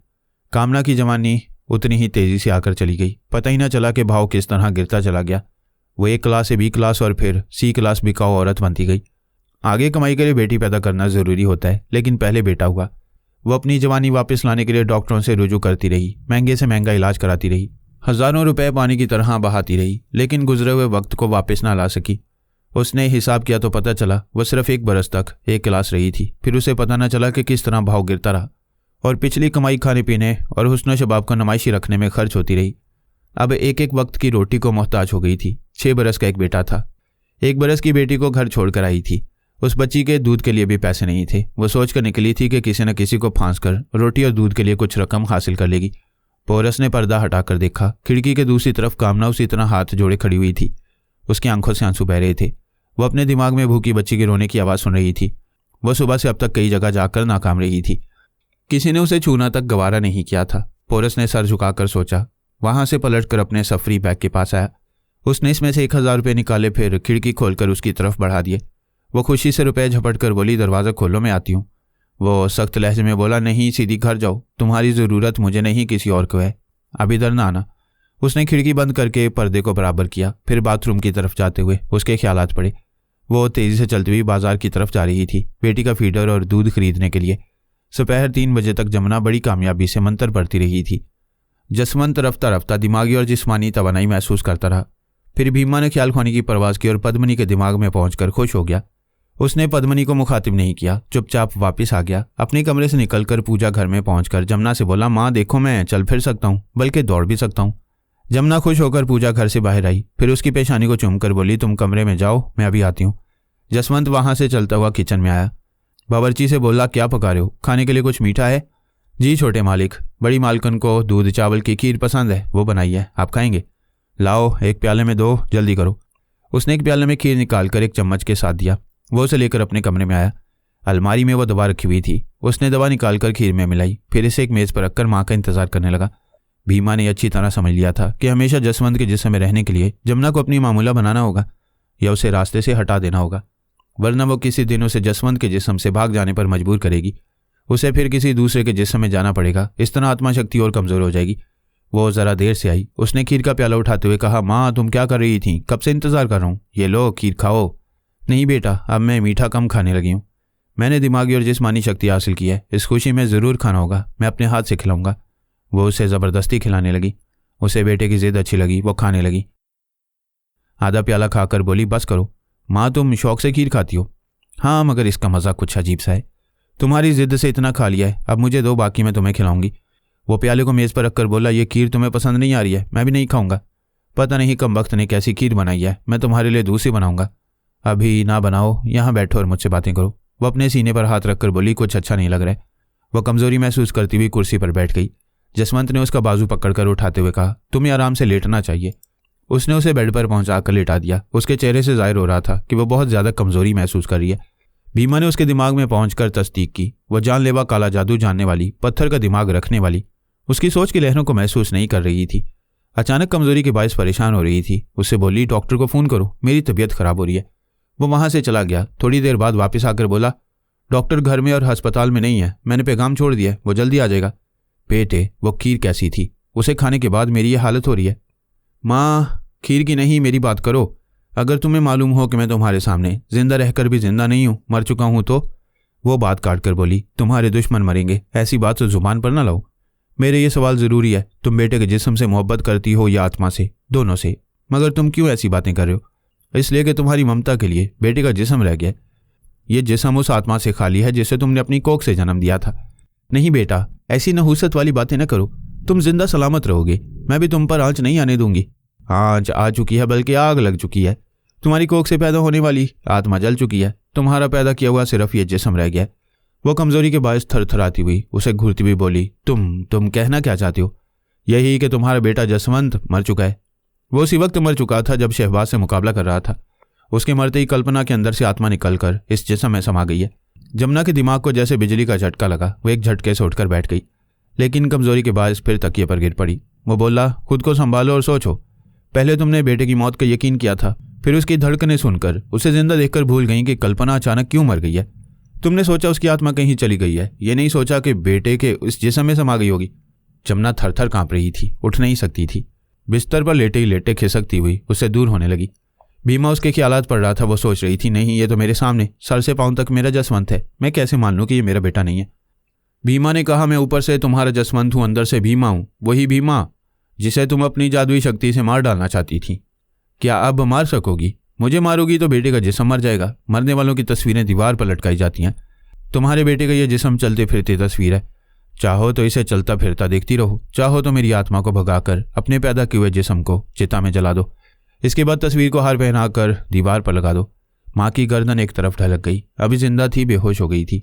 कामना की जवानी उतनी ही तेज़ी से आकर चली गई। पता ही ना चला कि भाव किस तरह गिरता चला गया। वो एक क्लास से B क्लास और फिर C क्लास बिकाऊ औरत बनती गई। आगे कमाई के लिए बेटी पैदा करना ज़रूरी होता है, लेकिन पहले बेटा हुआ। वो अपनी जवानी वापस लाने के लिए डॉक्टरों से रुजू करती रही, महंगे से महंगा इलाज कराती रही, हज़ारों रुपए पानी की तरह बहाती रही, लेकिन गुजरे हुए वक्त को वापस ना ला सकी। उसने हिसाब किया तो पता चला वो सिर्फ 1 बरस तक एक क्लास रही थी। फिर उसे पता ना चला कि किस तरह भाव गिरता रहा और पिछली कमाई खाने पीने और हुस्न शबाब को नुमाइशी रखने में खर्च होती रही। अब एक एक वक्त की रोटी को मोहताज हो गई थी। 6 बरस का एक बेटा था। 1 बरस की बेटी को घर छोड़कर आई थी। उस बच्ची के दूध के लिए भी पैसे नहीं थे। वो सोचकर निकली थी कि किसी न किसी को फांस कर रोटी और दूध के लिए कुछ रकम हासिल कर लेगी। पोरस ने पर्दा हटाकर देखा। खिड़की के दूसरी तरफ कामना उसी तरह हाथ जोड़े खड़ी हुई थी। उसकी आंखों से आंसू बह रहे थे। वो अपने दिमाग में भूखी बच्ची के रोने की आवाज़ सुन रही थी। वो सुबह से अब तक कई जगह जाकर नाकाम रही थी। किसी ने उसे छूना तक गवारा नहीं किया था। पोरस ने सर झुकाकर सोचा। वहां से पलटकर अपने सफरी बैग के पास आया। उसने इसमें से 1,000 रुपये निकाले, फिर खिड़की खोलकर उसकी तरफ बढ़ा दिए। वो खुशी से रुपए झपट कर बोली, दरवाज़ा खोलो, मैं आती हूँ। वो सख्त लहजे में बोला, नहीं, सीधी घर जाओ, तुम्हारी ज़रूरत मुझे नहीं किसी और को है, अब इधर ना आना। उसने खिड़की बंद करके पर्दे को बराबर किया। फिर बाथरूम की तरफ जाते हुए उसके ख्यालात पड़े। वो तेज़ी से चलती हुई बाजार की तरफ जा रही थी, बेटी का फीडर और दूध खरीदने के लिए। दोपहर 3 बजे तक जमुना बड़ी कामयाबी से मंतर पढ़ती रही थी। जसवंत रफ्ता रफ्ता दिमागी और जिस्मानी तवानाई महसूस करता रहा। फिर भीमा ने ख्याल खाने की परवाज़ की और पद्मनी के दिमाग में पहुंचकर खुश हो गया। उसने पद्मनी को मुखातिब नहीं किया, चुपचाप वापस आ गया। अपने कमरे से निकलकर पूजा घर में पहुंचकर जमुना से बोला, माँ देखो, मैं चल फिर सकता हूँ, बल्कि दौड़ भी सकता हूँ। जमुना खुश होकर पूजा घर से बाहर आई। फिर उसकी पेशानी को चूमकर बोली, तुम कमरे में जाओ, मैं अभी आती हूँ। जसवंत वहां से चलता हुआ किचन में आया। बावर्ची से बोला, क्या पका रहे हो, खाने के लिए कुछ मीठा है? जी छोटे मालिक, बड़ी मालकन को दूध चावल की खीर पसंद है, वो बनाई है, आप खाएंगे? लाओ, एक प्याले में दो, जल्दी करो। उसने एक प्याले में खीर निकालकर एक चम्मच के साथ दिया। वो उसे लेकर अपने कमरे में आया। अलमारी में वो दवा रखी हुई थी। उसने दवा निकालकर खीर में मिलाई, फिर इसे एक मेज़ पर रखकर माँ का इंतजार करने लगा। भीमा ने अच्छी तरह समझ लिया था कि हमेशा जसवंत के जिस्म में रहने के लिए जमुना को अपनी मामूला बनाना होगा या उसे रास्ते से हटा देना होगा, वरना वो किसी दिन उसे जसवंत के जिस्म से भाग जाने पर मजबूर करेगी। उसे फिर किसी दूसरे के जिस्म में जाना पड़ेगा। इस तरह आत्मा शक्ति और कमज़ोर हो जाएगी। वो ज़रा देर से आई। उसने खीर का प्याला उठाते हुए कहा, माँ तुम क्या कर रही थी? कब से इंतज़ार कर रहा हूँ, ये लो खीर खाओ। नहीं बेटा, अब मैं मीठा कम खाने लगी हूँ। मैंने दिमागी और जिस्मानी शक्ति हासिल की है, इस खुशी में ज़रूर खाना होगा, मैं अपने हाथ से खिलाऊंगा। वो उसे ज़बरदस्ती खिलाने लगी। उसे बेटे की ज़िद अच्छी लगी, वो खाने लगी। आधा प्याला खाकर बोली, बस करो माँ, तुम शौक से खीर खाती हो। हाँ, मगर इसका मज़ा कुछ अजीब सा है। तुम्हारी ज़िद से इतना खा लिया है, अब मुझे दो, बाकी मैं तुम्हें खिलाऊंगी। वो प्याले को मेज़ पर रखकर बोला, ये खीर तुम्हें पसंद नहीं आ रही है, मैं भी नहीं खाऊंगा। पता नहीं कम वक्त ने कैसी खीर बनाई है, मैं तुम्हारे लिए दूसरी बनाऊंगा। अभी ना बनाओ, यहाँ बैठो और मुझसे बातें करो। वो अपने सीने पर हाथ रखकर बोली, कुछ अच्छा नहीं लग रहा है। वह कमज़ोरी महसूस करती हुई कुर्सी पर बैठ गई। जसवंत ने उसका बाजू पकड़कर उठाते हुए कहा, तुम्हें आराम से लेटना चाहिए। उसने उसे बेड पर पहुंचाकर लेटा दिया। उसके चेहरे से जाहिर हो रहा था कि वह बहुत ज़्यादा कमज़ोरी महसूस कर रही है। भीमा ने उसके दिमाग में पहुंचकर तस्दीक की। वह जानलेवा काला जादू जानने वाली, पत्थर का दिमाग रखने वाली, उसकी सोच की लहरों को महसूस नहीं कर रही थी। अचानक कमज़ोरी के बायस परेशान हो रही थी। उससे बोली, डॉक्टर को फ़ोन करो, मेरी तबीयत ख़राब हो रही है। वो वहाँ से चला गया। थोड़ी देर बाद वापस आकर बोला, डॉक्टर घर में और अस्पताल में नहीं है, मैंने पैगाम छोड़ दिया, वो जल्दी आ जाएगा। बेटे, वो खीर कैसी थी? उसे खाने के बाद मेरी ये हालत हो रही है। माँ, खीर की नहीं, मेरी बात करो। अगर तुम्हें मालूम हो कि मैं तुम्हारे सामने जिंदा रहकर भी जिंदा नहीं हूँ, मर चुका हूँ तो। वो बात काट कर बोली, तुम्हारे दुश्मन मरेंगे, ऐसी बात तो जुबान पर ना लाओ। मेरे ये सवाल ज़रूरी है, तुम बेटे के जिस्म से मोहब्बत करती हो या आत्मा से? दोनों से। मगर तुम क्यों ऐसी बातें कर रहे हो? इसलिए कि तुम्हारी ममता के लिए बेटे का जिस्म रह गया। ये जिस्म उस आत्मा से खाली है जिसे तुमने अपनी कोख से जन्म दिया था। नहीं बेटा, ऐसी नहूसत वाली बातें न करो। तुम जिंदा सलामत रहोगे, मैं भी तुम पर आंच नहीं आने दूंगी। आंच आ चुकी है, बल्कि आग लग चुकी है। तुम्हारी कोख से पैदा होने वाली आत्मा जल चुकी है, तुम्हारा पैदा किया हुआ सिर्फ ये जिस्म रह गया। वो कमजोरी के बायस थरथराती हुई उसे घूरती हुई बोली, तुम कहना क्या चाहते हो? यही कि तुम्हारा बेटा जसवंत मर चुका है। वो उसी वक्त मर चुका था जब शहबाज से मुकाबला कर रहा था। उसके मरते ही कल्पना के अंदर से आत्मा निकलकर इस जिस्म में समा गई है। जमुना के दिमाग को जैसे बिजली का झटका लगा, वो एक झटके से उठकर बैठ गई, लेकिन कमजोरी के बायस फिर तकिए पर गिर पड़ी। वो बोला, खुद को संभालो और सोचो। पहले तुमने बेटे की मौत का यकीन किया था, फिर उसकी धड़कनें सुनकर उसे जिंदा देखकर भूल गई कि कल्पना अचानक क्यों मर गई है। तुमने सोचा उसकी आत्मा कहीं चली गई है, ये नहीं सोचा कि बेटे के उस जिस्म में समा गई होगी। जमुना थरथर कांप रही थी, उठ नहीं सकती थी। बिस्तर पर लेटे ही लेटे खिसकती हुई उससे दूर होने लगी। भीमा उसके ख्यालात पड़ रहा था। वो सोच रही थी, नहीं, ये तो मेरे सामने सर से पांव तक मेरा जसवंत है, मैं कैसे मान लूं कि ये मेरा बेटा नहीं है? भीमा ने कहा, मैं ऊपर से तुम्हारा जसवंत हूं, अंदर से भीमा हूं, वही भीमा जिसे तुम अपनी जादुई शक्ति से मार डालना चाहती थी। क्या अब मार सकोगी? मुझे मारोगी तो बेटे का जिस्म मर जाएगा। मरने वालों की तस्वीरें दीवार पर लटकाई जाती हैं। तुम्हारे बेटे का यह जिस्म चलते फिरती तस्वीर है। चाहो तो इसे चलता फिरता देखती रहो, चाहो तो मेरी आत्मा को भगाकर अपने पैदा किए हुए जिस्म को चिता में जला दो। इसके बाद तस्वीर को हार पहनाकर दीवार पर लगा दो। माँ की गर्दन एक तरफ ढलक गई, अभी जिंदा थी, बेहोश हो गई थी।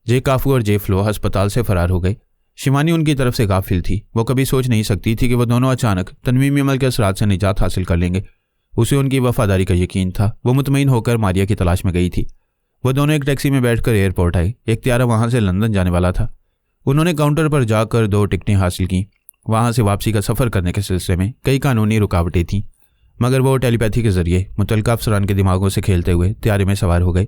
जे काफू और जे फ्लो अस्पताल से फरार हो गए। शिवानी उनकी तरफ से गाफिल थी। वो कभी सोच नहीं सकती थी कि वो दोनों अचानक तनवीम अमल के असरात से निजात हासिल कर लेंगे। उसे उनकी वफादारी का यकीन था। वो मुतमईन होकर मारिया की तलाश में गई थी। वो दोनों एक टैक्सी में बैठकर एयरपोर्ट आए। इख्तियारा वहां से लंदन जाने वाला था। उन्होंने काउंटर पर जाकर 2 टिकटें हासिल की। वहां से वापसी का सफ़र करने के सिलसिले में कई कानूनी रुकावटें थीं, मगर वो टेलीपैथी के जरिए मुतल्लिका अफसरान के दिमागों से खेलते हुए त्यारे में सवार हो गए।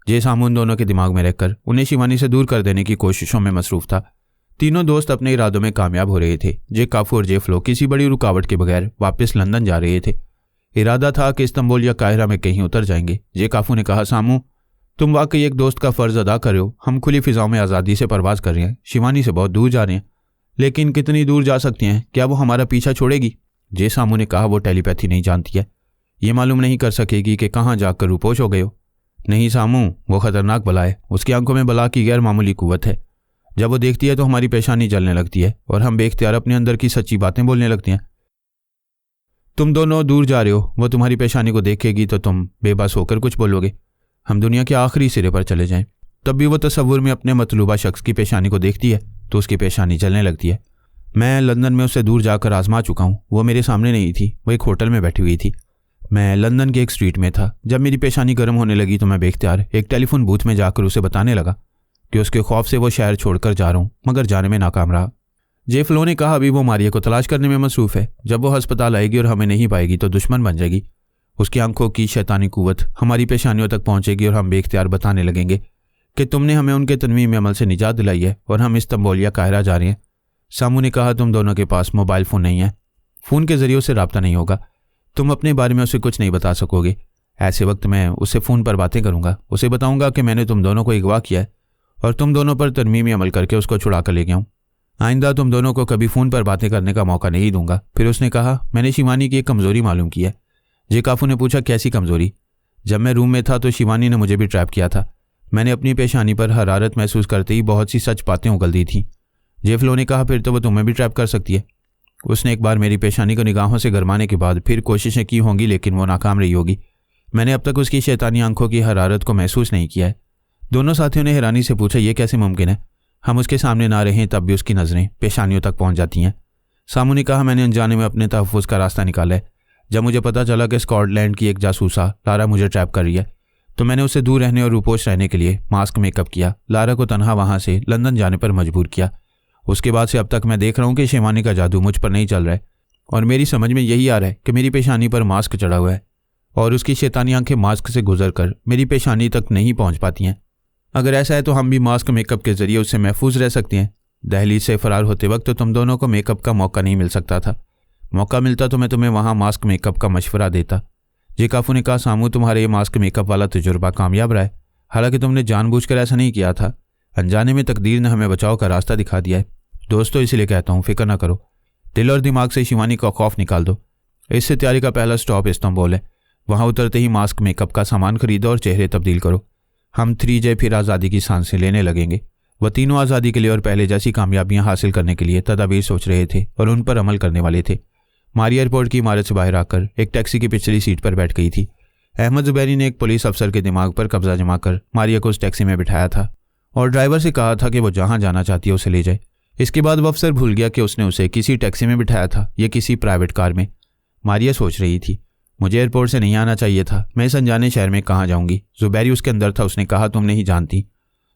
जे सामून दोनों के दिमाग में रहकर उन्हें शिवानी से दूर कर देने की कोशिशों में मसरूफ था। तीनों दोस्त अपने इरादों में कामयाब हो रहे थे। जे काफू और जे फ्लो किसी बड़ी रुकावट के बगैर वापस लंदन जा रहे थे। इरादा था कि इस्तांबुल या काहिरा में कहीं उतर जाएंगे। जे काफू ने कहा, सामू, तुम वाकई एक दोस्त का फ़र्ज अदा कर रहे हो। हम खुली फिजाओं में आज़ादी से परवाज कर रहे हैं, शिवानी से बहुत दूर जा रहे हैं, लेकिन कितनी दूर जा सकते हैं? क्या वो हमारा पीछा छोड़ेगी? जे सामू ने कहा, वो टेलीपैथी नहीं जानती है, ये मालूम नहीं कर सकेगी कि कहाँ जाकर रूपोश हो गए हो। नहीं सामू, वो खतरनाक बला है। उसकी आंखों में बला की गैर मामूली कुव्वत है। जब वो देखती है तो हमारी पेशानी जलने लगती है और हम बेख्तियार अपने अंदर की सच्ची बातें बोलने लगती हैं। तुम दोनों दूर जा रहे हो, वो तुम्हारी पेशानी को देखेगी तो तुम बेबस होकर कुछ बोलोगे। हम दुनिया के आखिरी सिरे पर चले जाएं, तब भी वो तसव्वुर में अपने मतलूबा शख्स की पेशानी को देखती है तो उसकी पेशानी जलने लगती है। मैं लंदन में उससे दूर जाकर आजमा चुका हूँ। वो मेरे सामने नहीं थी, वो एक होटल में बैठी हुई थी। मैं लंदन के एक स्ट्रीट में था। जब मेरी पेशानी गर्म होने लगी तो मैं बेख्तियार एक टेलीफोन बूथ में जाकर उसे बताने लगा कि उसके खौफ से वो शहर छोड़कर जा रहा हूँ, मगर जाने में नाकाम रहा। जे फ्लो ने कहा, अभी वो मारिया को तलाश करने में मसरूफ़ है। जब वो अस्पताल आएगी और हमें नहीं पाएगी तो दुश्मन बन जाएगी। उसकी आंखों की शैतानी कुव्वत हमारी पेशानियों तक पहुंचेगी और हम बेख्तियार बताने लगेंगे कि तुमने हमें उनके तनवीम अमल से निजात दिलाई है और हम इस्तांबुल या काहिरा जा रहे हैं। सामू ने कहा, तुम दोनों के पास मोबाइल फ़ोन नहीं है, फ़ोन के ज़रिए उससे रब्ता नहीं होगा, तुम अपने बारे में उसे कुछ नहीं बता सकोगे। ऐसे वक्त मैं उससे फ़ोन पर बातें करूंगा, उसे बताऊंगा कि मैंने तुम दोनों को अगवा किया है और तुम दोनों पर तरमीमी अमल करके उसको छुड़ा कर ले गया हूँ। आइंदा तुम दोनों को कभी फ़ोन पर बातें करने का मौका नहीं दूंगा। फिर उसने कहा, मैंने शिवानी की एक कमज़ोरी मालूम की है। जे काफू ने पूछा, कैसी कमज़ोरी? जब मैं रूम में था तो शिवानी ने मुझे भी ट्रैप किया था। मैंने अपनी पेशानी पर हरारत महसूस करते ही बहुत सी सच बातें उगल दी थी। जे फ्लो ने कहा, फिर तो वो तुम्हें भी ट्रैप कर सकती है। उसने एक बार मेरी पेशानी को निगाहों से गरमाने के बाद फिर कोशिशें की होंगी, लेकिन वो नाकाम रही होगी। मैंने अब तक उसकी शैतानी आंखों की हरारत को महसूस नहीं किया है। दोनों साथियों ने हैरानी से पूछा, यह कैसे मुमकिन है? हम उसके सामने ना रहें तब भी उसकी नज़रें पेशानियों तक पहुंच जाती हैं। सामू ने कहा, मैंने अनजाने में अपने तहफ़्फ़ुज़ का रास्ता निकाला है। जब मुझे पता चला कि स्कॉटलैंड की एक जासूसा लारा मुझे ट्रैप कर रही है तो मैंने उससे दूर रहने और रूपोश रहने के लिए मास्क मेकअप किया। लारा को तनहा वहाँ से लंदन जाने पर मजबूर किया। उसके बाद से अब तक मैं देख रहा हूँ कि शिवानी का जादू मुझ पर नहीं चल रहा है और मेरी समझ में यही आ रहा है कि मेरी पेशानी पर मास्क चढ़ा हुआ है और उसकी शैतानी आंखें मास्क से गुजर कर मेरी पेशानी तक नहीं पहुँच पाती हैं। अगर ऐसा है तो हम भी मास्क मेकअप के जरिए उससे महफूज रह सकते हैं। दहलीज से फरार होते वक्त तो तुम दोनों को मेकअप का मौका नहीं मिल सकता था। मौका मिलता तो मैं तुम्हें वहाँ मास्क मेकअप का मशवरा देता। जे काफू ने कहा, सामू तुम्हारे ये मास्क मेकअप वाला तजुर्बा कामयाब रहा है, हालांकि तुमने जानबूझकर ऐसा नहीं किया था। अनजाने में तकदीर ने हमें बचाव का रास्ता दिखा दिया है। दोस्तों, इसलिए कहता हूँ, फिक्र ना करो, दिल और दिमाग से शिवानी का खौफ निकाल दो। इससे तैयारी का पहला स्टॉप इस्तांबुल है। वहाँ उतरते ही मास्क मेकअप का सामान खरीदो और चेहरे तब्दील करो। हम 3J फिर आज़ादी की सांसें लेने लगेंगे। वह तीनों आज़ादी के लिए और पहले जैसी कामयाबियां हासिल करने के लिए तदाबीर सोच रहे थे और उन पर अमल करने वाले थे। मारिया एयरपोर्ट की इमारत से बाहर आकर एक टैक्सी की पिछली सीट पर बैठ गई थी। अहमद जुबैरी ने एक पुलिस अफसर के दिमाग पर कब्जा जमा कर मारिया को उस टैक्सी में बिठाया था और ड्राइवर से कहा था कि वो जहां जाना चाहती है उसे ले जाए। इसके बाद वो अफसर भूल गया कि उसने उसे किसी टैक्सी में बिठाया था या किसी प्राइवेट कार में। मारिया सोच रही थी, मुझे एयरपोर्ट से नहीं आना चाहिए था, मैं इस अनजाने शहर में कहाँ जाऊंगी। जुबैरी उसके अंदर था। उसने कहा, तुम नहीं जानती,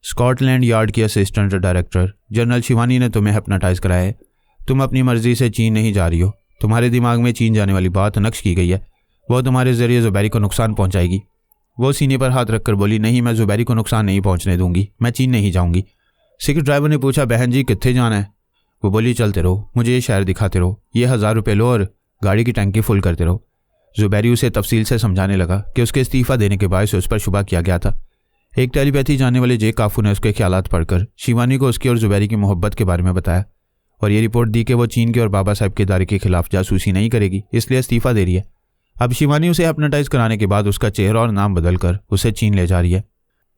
स्कॉटलैंड यार्ड की असिस्टेंट डायरेक्टर जनरल शिवानी ने तुम्हें हिप्नोटाइज कराया है। तुम अपनी मर्जी से चीन नहीं जा रही हो। तुम्हारे दिमाग में चीन जाने वाली बात नक्श की गई है। वो तुम्हारे जरिए जुबैरी को नुकसान पहुंचाएगी। वो सीने पर हाथ रखकर बोली, नहीं, मैं जुबैरी को नुकसान नहीं पहुंचने दूंगी, मैं चीन नहीं जाऊंगी। सिख ड्राइवर ने पूछा, बहन जी कित्थे जाना है? वो बोली, चलते रहो, मुझे ये शहर दिखाते रहो, ये 1000 रुपये लो और गाड़ी की टंकी फुल करते रहो। जुबैरी उसे तफसील से समझाने लगा कि उसके इस्तीफा देने के बाद उस पर शुबा किया गया था। एक टेलीपैथी जानने वाले जे काफू ने उसके ख्यालात पढ़कर शिवानी को उसकी और जुबैरी की मोहब्बत के बारे में बताया और ये रिपोर्ट दी कि वो चीन के और बाबा साहब के इदारे के खिलाफ जासूसी नहीं करेगी, इसलिए इस्तीफा दे रही है। अब शिवानी उसे हिप्नोटाइज कराने के बाद उसका चेहरा और नाम बदलकर उसे चीन ले जा रही है।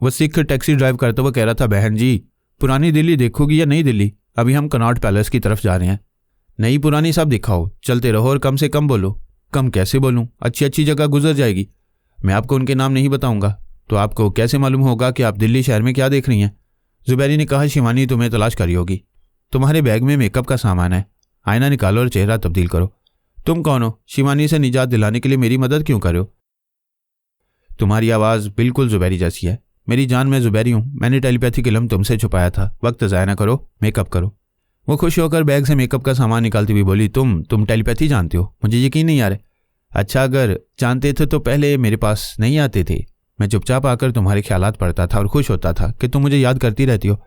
वह सिख टैक्सी ड्राइव करते हुए कह रहा था, बहन जी पुरानी दिल्ली देखोगी या नई दिल्ली? अभी हम कनॉट पैलेस की तरफ जा रहे हैं। नई पुरानी सब दिखाओ, चलते रहो और कम से कम बोलो। कम कैसे बोलूं? अच्छी अच्छी जगह गुजर जाएगी। मैं आपको उनके नाम नहीं बताऊंगा तो आपको कैसे मालूम होगा कि आप दिल्ली शहर में क्या देख रही हैं? जुबैरी ने कहा, शिवानी तुम्हें तलाश करी होगी। तुम्हारे बैग में मेकअप का सामान है, आईना निकालो और चेहरा तब्दील करो। तुम कौन हो? शिवानी से निजात दिलाने के लिए मेरी मदद क्यों कर रहे हो? तुम्हारी आवाज़ बिल्कुल जुबैरी जैसी है। मेरी जान, मैं जुबैरी हूँ। मैंने टेलीपैथिक इल्म तुमसे छुपाया था। वक्त ज़ाया ना करो, मेकअप करो। वो खुश होकर बैग से मेकअप का सामान निकालती हुई बोली, तुम टेलीपैथी जानते हो? मुझे यकीन नहीं आ रहा। अच्छा, अगर जानते थे तो पहले मेरे पास नहीं आते थे। मैं चुपचाप आकर तुम्हारे ख्यालात पढ़ता था और खुश होता था कि तुम मुझे याद करती रहती हो।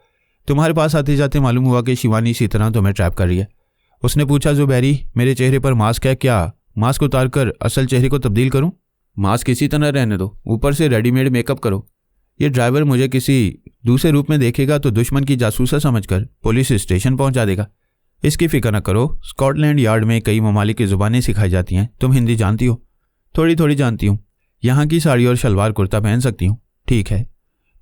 तुम्हारे पास आते जाते मालूम हुआ कि शिवानी इसी तरह तुम्हें ट्रैप कर रही है। उसने पूछा, जुबैरी मेरे चेहरे पर मास्क है, क्या मास्क उतार कर असल चेहरे को तब्दील करूं? मास्क इसी तरह रहने दो, ऊपर से रेडीमेड मेकअप करो। ये ड्राइवर मुझे किसी दूसरे रूप में देखेगा तो दुश्मन की जासूसा समझकर पुलिस स्टेशन पहुंचा देगा। इसकी फिक्र न करो। स्कॉटलैंड यार्ड में कई ममालिक की जुबानें सिखाई जाती हैं। तुम हिंदी जानती हो? थोड़ी थोड़ी जानती हूँ। यहाँ की साड़ी और शलवार कुर्ता पहन सकती हूँ। ठीक है।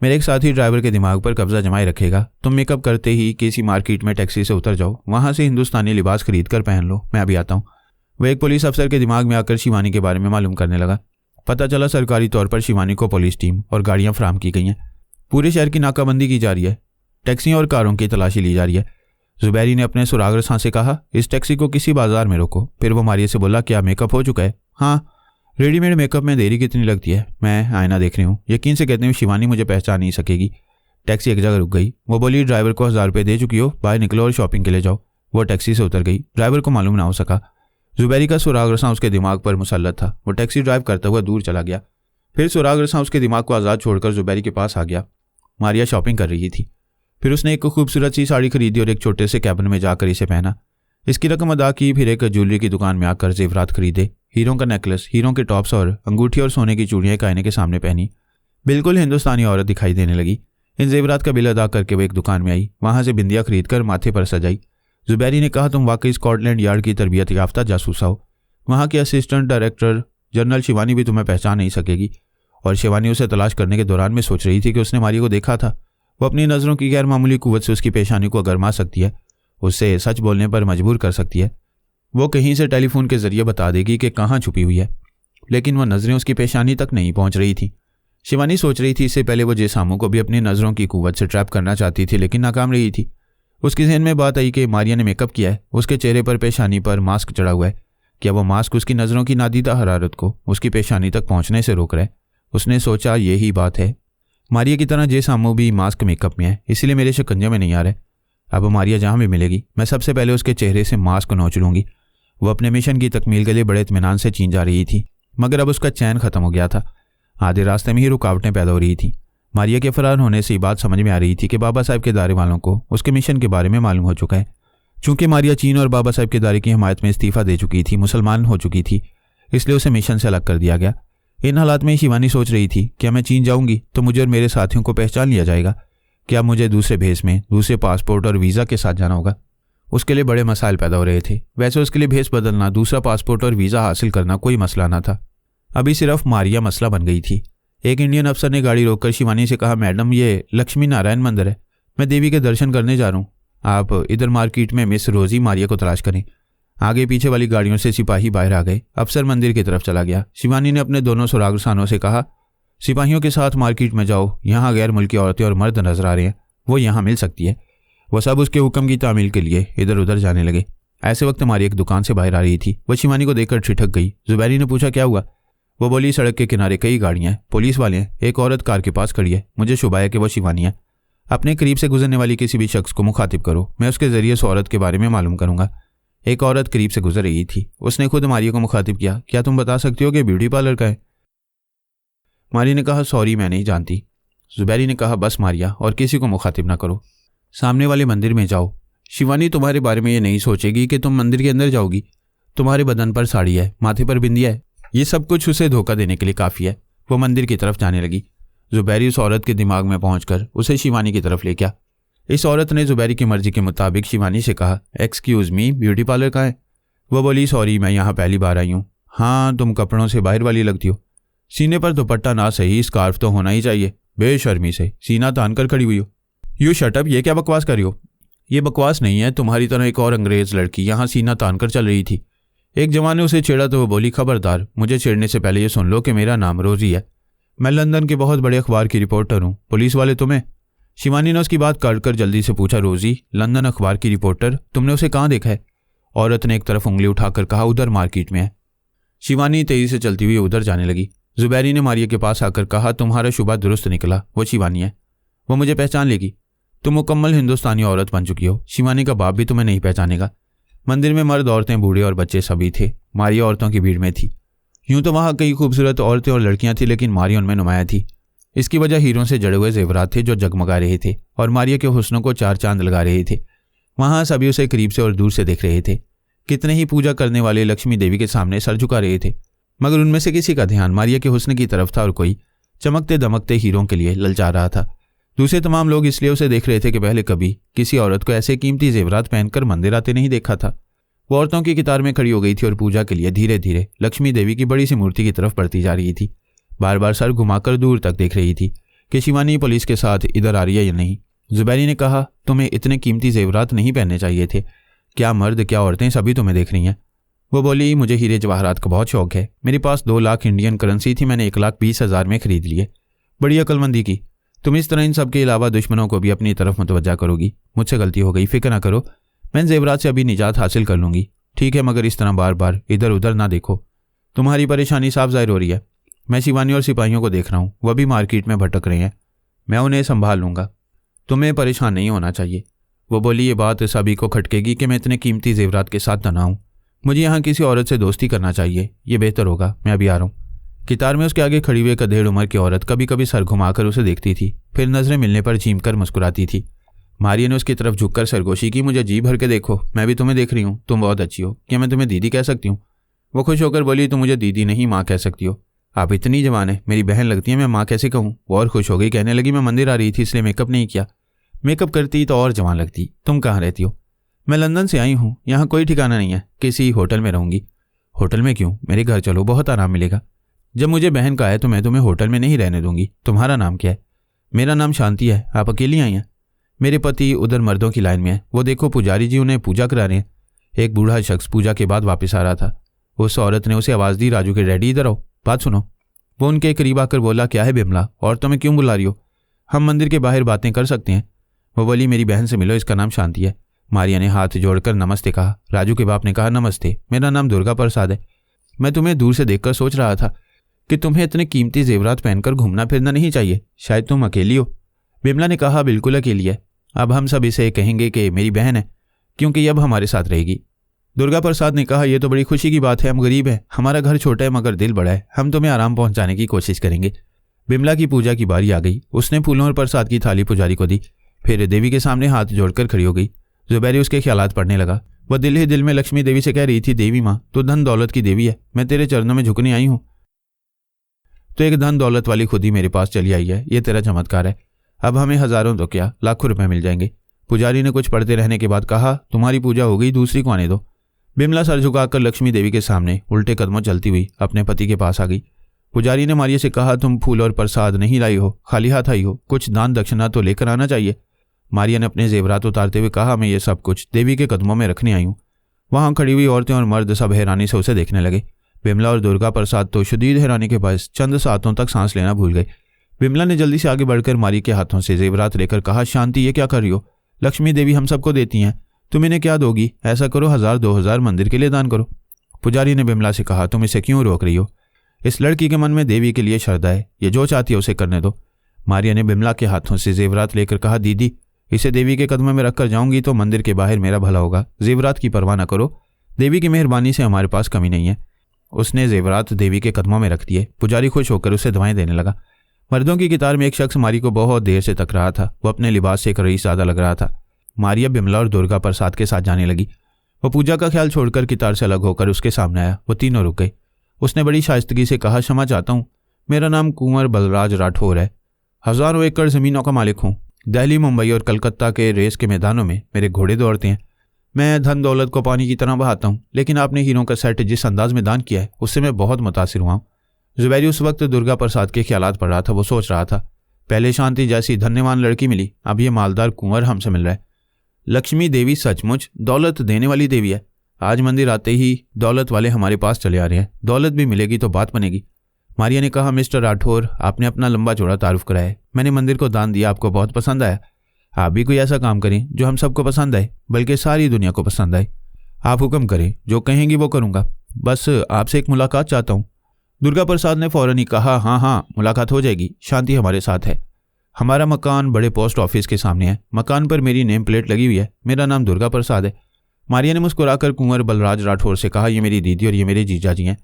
मेरे एक साथी ड्राइवर के दिमाग पर कब्जा जमाए रखेगा। तुम मेकअप करते ही किसी मार्केट में टैक्सी से उतर जाओ, वहाँ से हिंदुस्तानी लिबास खरीद कर पहन लो। मैं अभी आता हूँ। वह एक पुलिस अफसर के दिमाग में आकर शिवानी के बारे में मालूम करने लगा। पता चला सरकारी तौर पर शिवानी को पुलिस टीम और गाड़ियाँ फराहम की गई हैं। पूरे शहर की नाकाबंदी की जा रही है। टैक्सियों और कारों की तलाशी ली जा रही है। जुबैरी ने अपने सुराग रसां से कहा, इस टैक्सी को किसी बाजार में रोको। फिर वो मारिया से बोला, क्या मेकअप हो चुका है? हाँ। रेडीमेड मेकअप में देरी कितनी लगती है? मैं आईना देख रही हूँ। यकीन से कहते हैं शिवानी मुझे पहचान नहीं सकेगी। टैक्सी एक जगह रुक गई। वो बोली, ड्राइवर को 1000 रुपये दे चुकी हो, बाहर निकलो और शॉपिंग के लिए जाओ। वो टैक्सी से उतर गई। ड्राइवर को मालूम ना हो सका। जुबैरी का सुराग रसां उसके दिमाग पर मुसल्लत था। वो टैक्सी ड्राइव करता हुआ दूर चला गया। फिर सुराग रसां उसके दिमाग को आज़ाद छोड़कर जुबैरी के पास आ गया। मारिया शॉपिंग कर रही थी। फिर उसने एक खूबसूरत सी साड़ी खरीदी और एक छोटे से कैबिन में जाकर इसे पहना। इसकी रकम अदा की। फिर एक ज्वेलरी की दुकान में आकर जेवरात खरीदे। हीरों का नेकलेस, हीरों के टॉप्स और अंगूठी और सोने की चूड़ियाँ आईने के सामने पहनी। बिल्कुल हिंदुस्तानी औरत दिखाई देने लगी। इन जेवरात का बिल अदा करके वो एक दुकान में आई। वहाँ से बिंदिया खरीद कर माथे पर सजाई। जुबैरी ने कहा, तुम वाकई स्कॉटलैंड यार्ड की तरबियत याफ्ता जासूसा हो। वहाँ की असिस्टेंट डायरेक्टर जनरल शिवानी भी तुम्हें पहचान नहीं सकेगी। और शिवानी उसे तलाश करने के दौरान में सोच रही थी कि उसने मारिया को देखा था। वो अपनी नज़रों की गैर मामूली कुव्वत से उसकी पेशानी को गरमा सकती है, उससे सच बोलने पर मजबूर कर सकती है। वो कहीं से टेलीफोन के जरिए बता देगी कि कहाँ छुपी हुई है। लेकिन वह नज़रें उसकी पेशानी तक नहीं पहुँच रही थी। शिवानी सोच रही थी इससे पहले वो जेसामू को भी अपनी नज़रों की कुव्वत से ट्रैप करना चाहती थी, लेकिन नाकाम रही थी। उसके जहन में बात आई कि मारिया ने मेकअप किया है, उसके चेहरे पर पेशानी पर मास्क चढ़ा हुआ है। क्या वो मास्क उसकी नज़रों की नादीदा हरारत को उसकी पेशानी तक पहुँचने से रोक रहा है? उसने सोचा यही बात है। मारिया की तरह जेसामू भी मास्क मेकअप में है, इसलिए मेरे शिकंजे में नहीं आ रहे। अब मारिया जहाँ भी मिलेगी मैं सबसे पहले उसके चेहरे से मास्क नोच लूँगी। वो अपने मिशन की तकमील के लिए बड़े इत्मीनान से चीन जा रही थी, मगर अब उसका चैन खत्म हो गया था। आधे रास्ते में ही रुकावटें पैदा हो रही थी। मारिया के फरार होने से ये बात समझ में आ रही थी कि बाबा साहब के दारे वालों को उसके मिशन के बारे में मालूम हो चुका है। चूंकि मारिया चीन और बाबा साहब केदारी की हिमायत में इस्तीफा दे चुकी थी, मुसलमान हो चुकी थी, इसलिए उसे मिशन से अलग कर दिया गया। इन हालात में शिवानी सोच रही थी, क्या मैं चीन जाऊंगी तो मुझे और मेरे साथियों को पहचान लिया जाएगा? क्या मुझे दूसरे भेस में दूसरे पासपोर्ट और वीज़ा के साथ जाना होगा? उसके लिए बड़े मसाइल पैदा हो रहे थे। वैसे उसके लिए भेस बदलना, दूसरा पासपोर्ट और वीज़ा हासिल करना कोई मसला ना था। अभी सिर्फ मारिया मसला बन गई थी। एक इंडियन अफसर ने गाड़ी रोककर शिवानी से कहा, मैडम ये लक्ष्मी नारायण मंदिर है, मैं देवी के दर्शन करने जा रहा हूँ। आप इधर मार्केट में मिस रोजी मारिया को तलाश करें। आगे पीछे वाली गाड़ियों से सिपाही बाहर आ गए। अफसर मंदिर की तरफ चला गया। शिवानी ने अपने दोनों सुरागसानों से कहा, सिपाहियों के साथ मार्केट में जाओ, यहाँ गैर मुल्की औरतें और मर्द नजर आ रहे हैं, वो यहाँ मिल सकती है। वह सब उसके हुक्म की तामील के लिए इधर उधर जाने लगे। ऐसे वक्त मारिया एक दुकान से बाहर आ रही थी। वह शिवानी को देखकर ठिठक गई। जुबैरी ने पूछा, क्या हुआ? वो बोली, सड़क के किनारे कई गाड़ियां हैं, पुलिस वाले हैं, एक औरत कार के पास खड़ी है, मुझे शुबा है कि वो शिवानी है। अपने करीब से गुजरने वाली किसी भी शख्स को मुखातिब करो, मैं उसके जरिए उस औरत के बारे में मालूम करूंगा। एक औरत करीब से गुजर रही थी। उसने खुद मारिया को मुखातिब किया, क्या तुम बता सकती हो कि ब्यूटी पार्लर का है? मारिया ने कहा, सॉरी मैं नहीं जानती। जुबैरी ने कहा, बस मारिया, और किसी को मुखातिब ना करो, सामने वाले मंदिर में जाओ। शिवानी तुम्हारे बारे में ये नहीं सोचेगी कि तुम मंदिर के अंदर जाओगी। तुम्हारे बदन पर साड़ी है, माथे पर बिंदिया है, ये सब कुछ उसे धोखा देने के लिए काफ़ी है। वो मंदिर की तरफ जाने लगी। जुबैरी उस औरत के दिमाग में पहुंचकर उसे शिवानी की तरफ ले गया। इस औरत ने जुबैरी की मर्जी के मुताबिक शिवानी से कहा, एक्सक्यूज़ मी, ब्यूटी पार्लर का है? वो बोली, सॉरी मैं यहाँ पहली बार आई हूँ। हाँ, तुम कपड़ों से बाहर वाली लगती हो। सीने पर दुपट्टा ना सही, स्कार्फ तो होना ही चाहिए। बेशर्मी से सीना तान कर खड़ी हुई हो। यू शटअप, ये क्या बकवास कर रही हो? ये बकवास नहीं है, तुम्हारी तरह एक और अंग्रेज लड़की यहाँ सीना तान कर चल रही थी। एक जवान ने उसे छेड़ा तो वो बोली, खबरदार, मुझे छेड़ने से पहले ये सुन लो कि मेरा नाम रोजी है, मैं लंदन के बहुत बड़े अखबार की रिपोर्टर हूँ। पुलिस वाले तुम्हें? शिवानी ने उसकी बात काट कर जल्दी से पूछा, रोजी लंदन अखबार की रिपोर्टर, तुमने उसे कहाँ देखा है? औरत ने एक तरफ उंगली उठाकर कहा, उधर मार्केट में है। शिवानी तेजी से चलती हुई उधर जाने लगी। जुबैरी ने मारिया के पास आकर कहा, तुम्हारा शुबा दुरुस्त निकला, वो शिवानी है, वो मुझे पहचान लेगी। तुम मुकम्मल हिंदुस्तानी औरत बन चुकी हो, शिवानी का बाप भी तुम्हें नहीं पहचानेगा। मंदिर में मर्द, औरतें, बूढ़े और बच्चे सभी थे। मारिया औरतों की भीड़ में थी। यूं तो वहाँ कई खूबसूरत औरतें और लड़कियां थी, लेकिन मारिया उनमें नुमाया थी। इसकी वजह हीरों से जड़े हुए जेवरात थे जो जगमगा रहे थे और मारिया के हुस्नों को चार चांद लगा रहे थे। वहाँ सभी उसे करीब से और दूर से देख रहे थे। कितने ही पूजा करने वाले लक्ष्मी देवी के सामने सर झुका रहे थे, मगर उनमें से किसी का ध्यान मारिया के हुस्न की तरफ था और कोई चमकते दमकते हीरों के लिए ललचा रहा था। दूसरे तमाम लोग इसलिए उसे देख रहे थे कि पहले कभी किसी औरत को ऐसे कीमती जेवरात पहनकर मंदिर आते नहीं देखा था। वो औरतों की कतार में खड़ी हो गई थी और पूजा के लिए धीरे धीरे लक्ष्मी देवी की बड़ी सी मूर्ति की तरफ बढ़ती जा रही थी। बार बार सर घुमाकर दूर तक देख रही थी कि शिवानी पुलिस के साथ इधर आ रही है या नहीं। जुबैरी ने कहा, तुम्हें इतने कीमती जेवरात नहीं पहनने चाहिए थे, क्या मर्द क्या औरतें सभी तुम्हें देख रही हैं। वो बोली, मुझे हीरे जवाहरात का बहुत शौक है, मेरे पास 2 लाख इंडियन करेंसी थी, मैंने 1,20,000 में खरीद लिए। बड़ी अक्लमंदी की। तुम इस तरह इन सब के अलावा दुश्मनों को भी अपनी तरफ मुतवज्जा करोगी। मुझसे गलती हो गई, फिक्र ना करो, मैं जेवरात से अभी निजात हासिल कर लूंगी। ठीक है, मगर इस तरह बार बार इधर उधर ना देखो, तुम्हारी परेशानी साफ जाहिर हो रही है। मैं शिवानी और सिपाहियों को देख रहा हूँ, वह भी मार्केट में भटक रहे हैं, मैं उन्हें संभाल लूंगा, तुम्हें परेशान नहीं होना चाहिए। वो बोली, ये बात सभी को खटकेगी कि मैं इतने कीमती जेवरात के साथ तना हूँ, मुझे यहाँ किसी औरत से दोस्ती करना चाहिए, ये बेहतर होगा, मैं अभी आ रहा हूँ। कितार में उसके आगे खड़ी हुई एक अधेड़ उम्र की औरत कभी कभी सर घुमाकर उसे देखती थी, फिर नजरें मिलने पर झीम कर मुस्कुराती थी। मारिया ने उसकी तरफ झुककर सरगोशी की, मुझे जी भर के देखो, मैं भी तुम्हें देख रही हूँ, तुम बहुत अच्छी हो, क्या मैं तुम्हें दीदी कह सकती हूँ? वो खुश होकर बोली, तुम मुझे दीदी नहीं माँ कह सकती हो, आप इतनी जवान है, मेरी बहन लगती है, मैं माँ कैसे कहूँ? वो और खुश हो गई, कहने लगी, मैं मंदिर आ रही थी इसलिए मेकअप नहीं किया, मेकअप करती तो और जवान लगती। तुम कहाँ रहती हो? मैं लंदन से आई हूँ, यहाँ कोई ठिकाना नहीं है, किसी होटल में रहूंगी। होटल में क्यों? मेरे घर चलो, बहुत आराम मिलेगा। जब मुझे बहन का है तो मैं तुम्हें होटल में नहीं रहने दूंगी। तुम्हारा नाम क्या है? मेरा नाम शांति है। आप अकेली आई हैं? मेरे पति उधर मर्दों की लाइन में है, वो देखो पुजारी जी उन्हें पूजा करा रहे हैं। एक बूढ़ा शख्स पूजा के बाद वापस आ रहा था। उस औरत ने उसे आवाज़ दी, राजू के डैडी इधर आओ, बात सुनो। वो उनके करीब आकर बोला, क्या है बिमला, और तुम्हें क्यों बुला रही हो? हम मंदिर के बाहर बातें कर सकते हैं। वो बोली, मेरी बहन से मिलो, इसका नाम शांति है। मारिया ने हाथ जोड़कर नमस्ते कहा। राजू के बाप ने कहा, नमस्ते, मेरा नाम दुर्गा प्रसाद है। मैं तुम्हें दूर से देखकर सोच रहा था कि तुम्हें इतने कीमती जेवरात पहनकर घूमना फिरना नहीं चाहिए, शायद तुम अकेली हो। बिमला ने कहा, बिल्कुल अकेली है, अब हम सब इसे कहेंगे कि मेरी बहन है, क्योंकि अब हमारे साथ रहेगी। दुर्गा प्रसाद ने कहा, यह तो बड़ी खुशी की बात है, हम गरीब हैं, हमारा घर छोटा है मगर दिल बड़ा है, हम तुम्हें आराम पहुंचाने की कोशिश करेंगे। बिमला की पूजा की बारी आ गई। उसने फूलों और प्रसाद की थाली पुजारी को दी, फिर देवी के सामने हाथ जोड़कर खड़ी हो गई। जुबैरी उसके ख्यालात पढ़ने लगा। वह दिल ही दिल में लक्ष्मी देवी से कह रही थी, देवी माँ तो धन दौलत की देवी है, मैं तेरे चरणों में झुकने आई हूँ। तो एक धन दौलत वाली खुद ही मेरे पास चली आई है, ये तेरा चमत्कार है। अब हमें हजारों तो क्या लाखों रुपए मिल जाएंगे। पुजारी ने कुछ पढ़ते रहने के बाद कहा, तुम्हारी पूजा हो गई, दूसरी को आने दो। बिमला सर झुकाकर लक्ष्मी देवी के सामने उल्टे कदमों चलती हुई अपने पति के पास आ गई। पुजारी ने मारिया से कहा, तुम फूल और प्रसाद नहीं लाई हो, खाली हाथ आई हो, कुछ दान दक्षिणा तो लेकर आना चाहिए। मारिया ने अपने जेवरात उतारते हुए कहा, मैं ये सब कुछ देवी के कदमों में रखने आई हूँ। वहां खड़ी हुई औरतें और मर्द सब हैरानी से उसे देखने लगे। बिमला और दुर्गा प्रसाद तो शदीद हैरानी के बायस चंद सातों तक सांस लेना भूल गए। बिमला ने जल्दी से आगे बढ़कर मारिया के हाथों से जेवरात लेकर कहा, शांति ये क्या कर रही हो? लक्ष्मी देवी हम सबको देती हैं, तुम इन्हें क्या दोगी? ऐसा करो 1000-2000 मंदिर के लिए दान करो। पुजारी ने बिमला से कहा, तुम इसे क्यों रोक रही हो? इस लड़की के मन में देवी के लिए श्रद्धा है, ये जो चाहती है उसे करने दो। मारिया ने बिमला के हाथों से जेवरात लेकर कहा, दीदी इसे देवी के कदमों में रखकर जाऊंगी तो मंदिर के बाहर मेरा भला होगा, जेवरात की परवाह न करो, देवी की मेहरबानी से हमारे पास कमी नहीं है। उसने जेवरात देवी के कदमों में रख दिए। पुजारी खुश होकर उसे दवाएं देने लगा। मर्दों की कतार में एक शख्स मारी को बहुत देर से तक रहा था। वो अपने लिबास से एक रईस ज़्यादा लग रहा था। मारिया बिमला और दुर्गा प्रसाद के साथ जाने लगी। वो पूजा का ख्याल छोड़कर कितार से अलग होकर उसके सामने आया। वो तीनों रुक गए। उसने बड़ी शाइस्तगी से कहा, क्षमा चाहता हूँ, मेरा नाम कुंवर बलराज राठौर है, हजारों एकड़ ज़मीनों का मालिक हूँ। दिल्ली, मुंबई और कलकत्ता के रेस के मैदानों में मेरे घोड़े दौड़ते हैं। मैं धन दौलत को पानी की तरह बहाता हूँ, लेकिन आपने हीरों का सेट जिस अंदाज में दान किया है उससे मैं बहुत मुतासिर हुआ हूँ। जुबैरी उस वक्त दुर्गा प्रसाद के ख्यालात पढ़ रहा था। वो सोच रहा था, पहले शांति जैसी धन्यवान लड़की मिली, अब ये मालदार कुंवर हमसे मिल रहा है। लक्ष्मी देवी सचमुच दौलत देने वाली देवी है। आज मंदिर आते ही दौलत वाले हमारे पास चले आ रहे हैं, दौलत भी मिलेगी तो बात बनेगी। मारिया ने कहा, मिस्टर राठौर आपने अपना लंबा चौड़ा तारुफ कराया है, मैंने मंदिर को दान दिया, आपको बहुत पसंद आया। आप भी कोई ऐसा काम करें जो हम सबको पसंद आए, बल्कि सारी दुनिया को पसंद आए। आप हुक्म करें, जो कहेंगी वो करूँगा, बस आपसे एक मुलाकात चाहता हूँ। दुर्गा प्रसाद ने फौरन ही कहा, हाँ मुलाकात हो जाएगी, शांति हमारे साथ है। हमारा मकान बड़े पोस्ट ऑफिस के सामने है, मकान पर मेरी नेम प्लेट लगी हुई है, मेरा नाम दुर्गा प्रसाद है। मारिया ने मुस्कुराकर कुंवर बलराज राठौर से कहा, ये मेरी दीदी और ये मेरे जीजा जी हैं।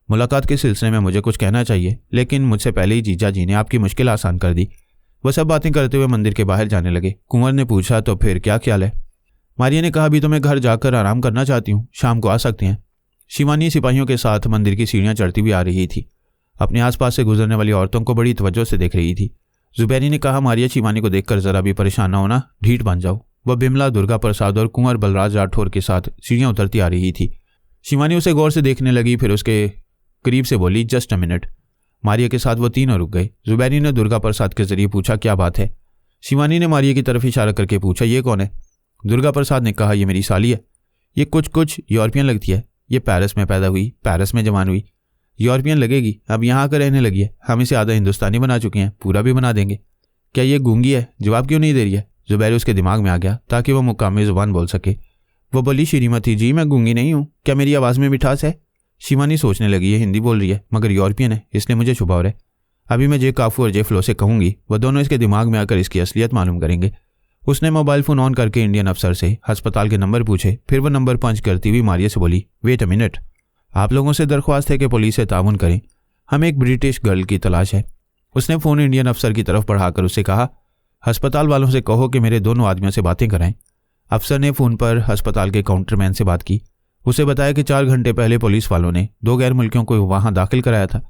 मुलाकात के सिलसिले में मुझे कुछ कहना चाहिए, लेकिन मुझसे पहले ही जीजा जी ने आपकी मुश्किल आसान कर दी। वह सब बातें करते हुए मंदिर के बाहर जाने लगे। कुंवर ने पूछा, तो फिर क्या ख्याल है? मारिया ने कहा, अभी तो मैं घर जाकर आराम करना चाहती हूँ, शाम को आ सकती हैं। शिवानी सिपाहियों के साथ मंदिर की सीढ़ियाँ चढ़ती हुई आ रही थी। अपने आसपास से गुजरने वाली औरतों को बड़ी तवज्जो से देख रही थी। जुबैरी ने कहा, मारिया शिवानी को देखकर जरा भी परेशान न होना, ढीठ बन जाओ। वह बिमला, दुर्गा प्रसाद और कुंवर बलराज राठौर के साथ सीढ़ियाँ उतरती आ रही थी। शिवानी उसे गौर से देखने लगी, फिर उसके करीब से बोली, जस्ट अ मिनट। मारिया के साथ वो तीनों रुक गए। जुबैरी ने दुर्गा प्रसाद के जरिए पूछा, क्या बात है? शिवानी ने मारिया की तरफ इशारा करके पूछा, ये कौन है? दुर्गा प्रसाद ने कहा, ये मेरी साली है। ये कुछ यूरोपियन लगती है, ये पेरिस में पैदा हुई, पेरिस में जवान हुई, यूरोपियन लगेगी, अब यहाँ आकर रहने लगी है। हम इसे आधा हिंदुस्तानी बना चुके हैं, पूरा भी बना देंगे। क्या ये गूंगी है? जवाब क्यों नहीं दे रही है? जुबैरी उसके दिमाग में आ गया ताकि वह मुकामी जुबान बोल सके। वो बोली, श्रीमती जी मैं गूंगी नहीं हूँ, क्या मेरी आवाज़ में मिठास है? शिवानी सोचने लगी, ये हिंदी बोल रही है मगर यूरोपियन है, इसलिए मुझे शुभा हो रहा है। अभी मैं जे काफू और जे फ्लो से कहूँगी, वह दोनों इसके दिमाग में आकर इसकी असलियत मालूम करेंगे। उसने मोबाइल फ़ोन ऑन करके इंडियन अफसर से अस्पताल के नंबर पूछे, फिर वह नंबर पंच करती हुई मारिया से बोली, वेट अ मिनट, आप लोगों से दरख्वास्त है कि पुलिस से ताउन करें, हमें एक ब्रिटिश गर्ल की तलाश है। उसने फ़ोन इंडियन अफसर की तरफ बढ़ाकर उससे कहा, अस्पताल वालों से कहो कि मेरे दोनों आदमियों से बातें कराएं। अफसर ने फ़ोन पर अस्पताल के काउंटरमैन से बात की। उसे बताया कि 4 घंटे पहले पुलिस वालों ने 2 गैर मुल्कियों को वहां दाखिल कराया था।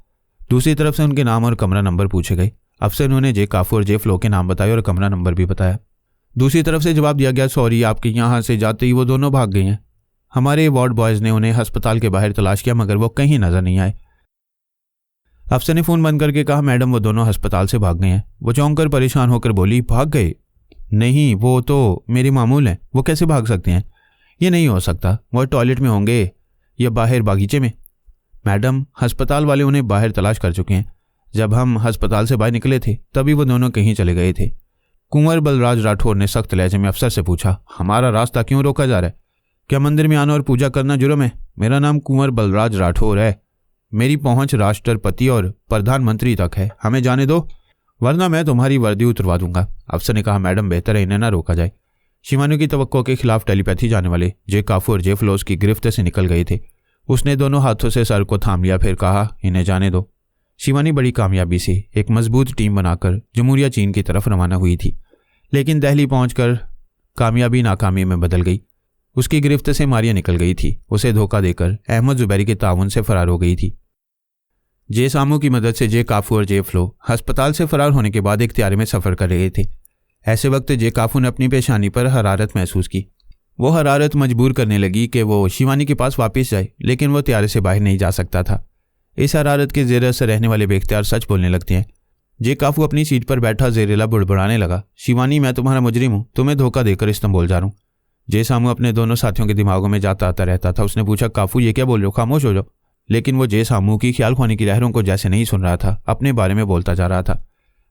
दूसरी तरफ से उनके नाम और कमरा नंबर पूछे गए। अफसर ने उन्हें जे काफू और जे फ्लो के नाम बताए और कमरा नंबर भी बताया। दूसरी तरफ से जवाब दिया गया, सॉरी, आपके यहाँ से जाते ही वो दोनों भाग गए हैं। हमारे वार्ड बॉयज़ ने उन्हें अस्पताल के बाहर तलाश किया मगर वो कहीं नजर नहीं आए। अफसर ने फ़ोन बंद करके कहा, मैडम वो दोनों अस्पताल से भाग गए हैं। वो चौंक कर परेशान होकर बोली, भाग गए? नहीं, वो तो मेरे मामूल हैं, वो कैसे भाग सकते हैं? ये नहीं हो सकता, वो टॉयलेट में होंगे या बाहर बागीचे में। मैडम, अस्पताल वाले उन्हें बाहर तलाश कर चुके हैं। जब हम अस्पताल से बाहर निकले थे तभी वो दोनों कहीं चले गए थे। कुंवर बलराज राठौर ने सख्त लहजे में अफसर से पूछा, हमारा रास्ता क्यों रोका जा रहा है? क्या मंदिर में आना और पूजा करना जुर्म है? मेरा नाम कुंवर बलराज राठौर है, मेरी पहुंच राष्ट्रपति और प्रधानमंत्री तक है, हमें जाने दो वरना मैं तुम्हारी वर्दी उतरवा दूंगा। अफसर ने कहा, मैडम बेहतर है इन्हें ना रोका जाए। शिवानी की तवक्को के खिलाफ टेलीपैथी जाने वाले जे काफू और जे फ्लोस की गिरफ्त से निकल गए थे। उसने दोनों हाथों से सर को थाम लिया, फिर कहा, इन्हें जाने दो। शिवानी बड़ी कामयाबी से एक मजबूत टीम बनाकर जमहूरिया चीन की तरफ रवाना हुई थी, लेकिन दिल्ली पहुंचकर कामयाबी नाकामी में बदल गई। उसकी गिरफ्त से मारिया निकल गई थी। उसे धोखा देकर अहमद जुबैरी के ताउन से फरार हो गई थी। जे सामू की मदद से जे काफू और जे फ्लो अस्पताल से फरार होने के बाद एक त्यारे में सफ़र कर रहे थे। ऐसे वक्त जे काफू ने अपनी पेशानी पर हरारत महसूस की। वो हरारत मजबूर करने लगी कि वो शिवानी के पास वापस जाए, लेकिन वो त्यारे से बाहर नहीं जा सकता था। इस हरारत के ज़ेर असर रहने वाले बेख्तियार सच बोलने लगते हैं। जे काफू अपनी सीट पर बैठा ज़ेरेला बुड़बुड़ाने लगा, शिवानी मैं तुम्हारा मुजरिम हूँ, तुम्हें धोखा देकर इस्तांबुल जा रहा हूँ। जे सामू अपने दोनों साथियों के दिमागों में जाता आता रहता था। उसने पूछा, काफू ये क्या बोल रहे हो, खामोश हो जाओ। लेकिन वो जे सामू की ख्याल खोने की लहरों को जैसे नहीं सुन रहा था, अपने बारे में बोलता जा रहा था।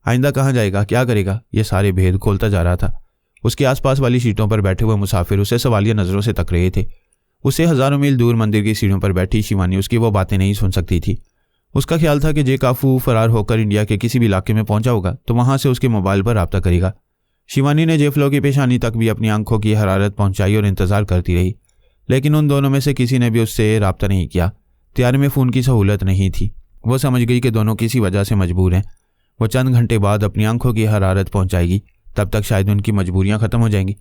आइंदा कहाँ जाएगा, क्या करेगा, ये सारे भेद खोलता जा रहा था। उसके आसपास वाली सीटों पर बैठे हुए मुसाफिर उसे सवालिया नज़रों से तक रहे थे। उसे हज़ारों मील दूर मंदिर की सीढ़ियों पर बैठी शिवानी उसकी वो बातें नहीं सुन सकती थी। उसका ख्याल था कि जे काफू फरार होकर इंडिया के किसी भी इलाके में पहुंचा होगा तो वहां से उसके मोबाइल पर रब्ता करेगा। शिवानी ने जे फ्लो की पेशानी तक भी अपनी आंखों की हरारत पहुंचाई और इंतजार करती रही, लेकिन उन दोनों में से किसी ने भी उससे रब्ता नहीं किया। त्यारे में फ़ोन की सहूलत नहीं थी। वो समझ गई कि दोनों किसी वजह से मजबूर हैं। वो चंद घंटे बाद अपनी आंखों की हरारत पहुंचाएगी, तब तक शायद उनकी मजबूरियां ख़त्म हो जाएंगी।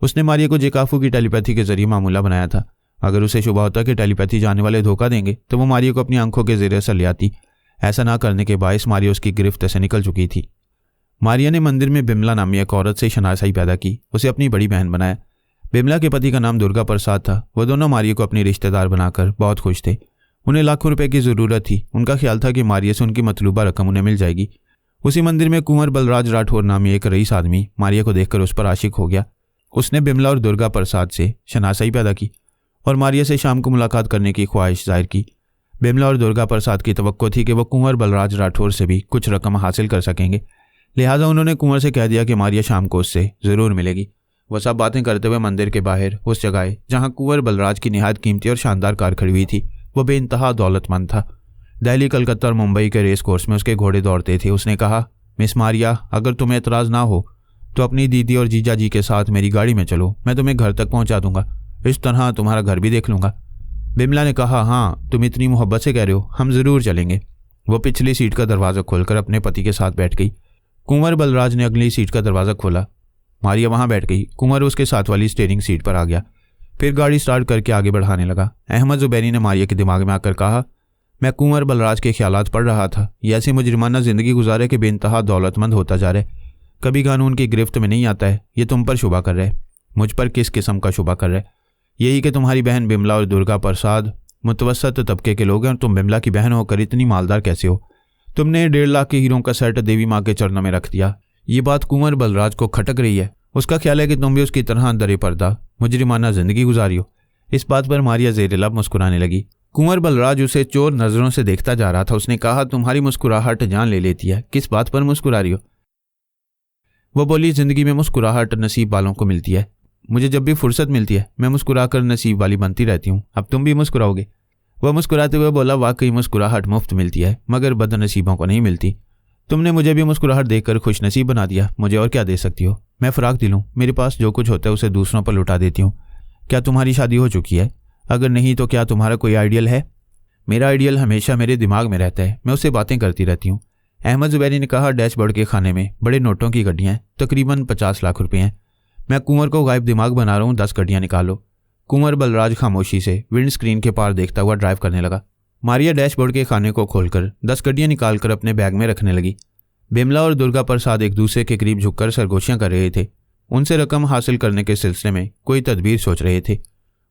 उसने मारिया को जे काफू की टेलीपैथी के जरिए मामूला बनाया था। अगर उसे शुबा होता कि टेलीपैथी जाने वाले धोखा देंगे तो वो मारिया को अपनी आंखों के ज़रिए असर ले आती। ऐसा ना करने के बायस मारिया उसकी गिरफ्त से निकल चुकी थी। मारिया ने मंदिर में बिमला नामी एक औरत से शनासाई पैदा की, उसे अपनी बड़ी बहन बनाया। बिमला के पति का नाम दुर्गा प्रसाद था। वो दोनों मारिया को अपनी रिश्तेदार बनाकर बहुत खुश थे। उन्हें लाखों रुपए की ज़रूरत थी। उनका ख्याल था कि मारिया से उनकी मतलूबा रकम उन्हें मिल जाएगी। उसी मंदिर में कुंवर बलराज राठौर नामी एक रईस आदमी मारिया को देखकर उस पर आशिक हो गया। उसने बिमला और दुर्गा प्रसाद से शनासाई पैदा की और मारिया से शाम को मुलाकात करने की ख्वाहिश जाहिर की। बिमला और दुर्गा प्रसाद की तवक्को थी कि वो कुंवर बलराज राठौर से भी कुछ रकम हासिल कर सकेंगे, लिहाजा उन्होंने कुंवर से कह दिया कि मारिया शाम को उससे ज़रूर मिलेगी। वह सब बातें करते हुए मंदिर के बाहर उस जगह जहाँ कुंवर बलराज की निहायत कीमती और शानदार कार खड़ी हुई थी। वो बेइंतहा दौलतमंद था। दिल्ली, कलकत्ता और मुंबई के रेस कोर्स में उसके घोड़े दौड़ते थे। उसने कहा, मिस मारिया, अगर तुम्हें एतराज़ ना हो तो अपनी दीदी और जीजा जी के साथ मेरी गाड़ी में चलो, मैं तुम्हें घर तक पहुंचा दूंगा। इस तरह तुम्हारा घर भी देख लूँगा। बिमला ने कहा, हाँ तुम इतनी मोहब्बत से कह रहे हो, हम ज़रूर चलेंगे। वो पिछली सीट का दरवाज़ा खोलकर अपने पति के साथ बैठ गई। कुंवर बलराज ने अगली सीट का दरवाज़ा खोला। मारिया वहाँ बैठ गई। कुंवर उसके साथ वाली स्टीयरिंग सीट पर आ गया, फिर गाड़ी स्टार्ट करके आगे बढ़ाने लगा। अहमद जुबैरी ने मारिया के दिमाग में आकर कहा, मैं कुंवर बलराज के ख्यालात पढ़ रहा था। ये ऐसी मुजरिमाना ज़िंदगी गुजारे कि बेइंतहा दौलतमंद होता जा रहा है, कभी कानून की गिरफ्त में नहीं आता है। ये तुम पर शुबा कर रहे है। मुझ पर किस किस्म का शुबा कर रहे? यही कि तुम्हारी बहन बिमला और दुर्गा प्रसाद मुतवसत तबके के लोग हैं और तुम बिमला की बहन होकर इतनी मालदार कैसे हो? तुमने 1.5 लाख के हीरों का सेट देवी माँ के चरणों में रख दिया। ये बात कुंवर बलराज को खटक रही है। उसका ख्याल है कि तुम भी उसकी तरह दरे पर्दा मुजरिमाना जिंदगी गुजारी हो। इस बात पर मारिया ज़ेर लब मुस्कुराने लगी। कुंवर बलराज उसे चोर नज़रों से देखता जा रहा था। उसने कहा, तुम्हारी मुस्कुराहट जान ले लेती है, किस बात पर मुस्कुरा रही हो? वो बोली, जिंदगी में मुस्कुराहट नसीब वालों को मिलती है। मुझे जब भी फुर्सत मिलती है मैं मुस्कुराकर नसीब वाली बनती रहती हूँ। अब तुम भी मुस्कुराओगे? वह मुस्कुराते हुए बोला, वाकई मुस्कुराहट मुफ्त मिलती है मगर बदनसीबों को नहीं मिलती। तुमने मुझे भी मुस्कुराहट देखकर खुश नसीब बना दिया। मुझे और क्या दे सकती हो? मैं फ़राक दिल हूँ। मेरे पास जो कुछ होता है उसे दूसरों पर लुटा देती हूँ। क्या तुम्हारी शादी हो चुकी है? अगर नहीं तो क्या तुम्हारा कोई आइडियल है? मेरा आइडियल हमेशा मेरे दिमाग में रहता है, मैं उससे बातें करती रहती हूँ। अहमद जुबैरी ने कहा, डैशबोर्ड के खाने में बड़े नोटों की गड्डियाँ हैं, तकरीबन 50 लाख रुपए हैं। मैं कुंवर को गायब दिमाग बना रहा हूँ, 10 गड्डियाँ निकालो। कुंवर बलराज खामोशी से विंड स्क्रीन के पार देखता हुआ ड्राइव करने लगा। मारिया डैशबोर्ड के खाने को खोलकर 10 गड्डियाँ निकालकर अपने बैग में रखने लगी। बिमला और दुर्गा प्रसाद एक दूसरे के करीब झुककर सरगोशियाँ कर रहे थे। उनसे रकम हासिल करने के सिलसिले में कोई तदबीर सोच रहे थे।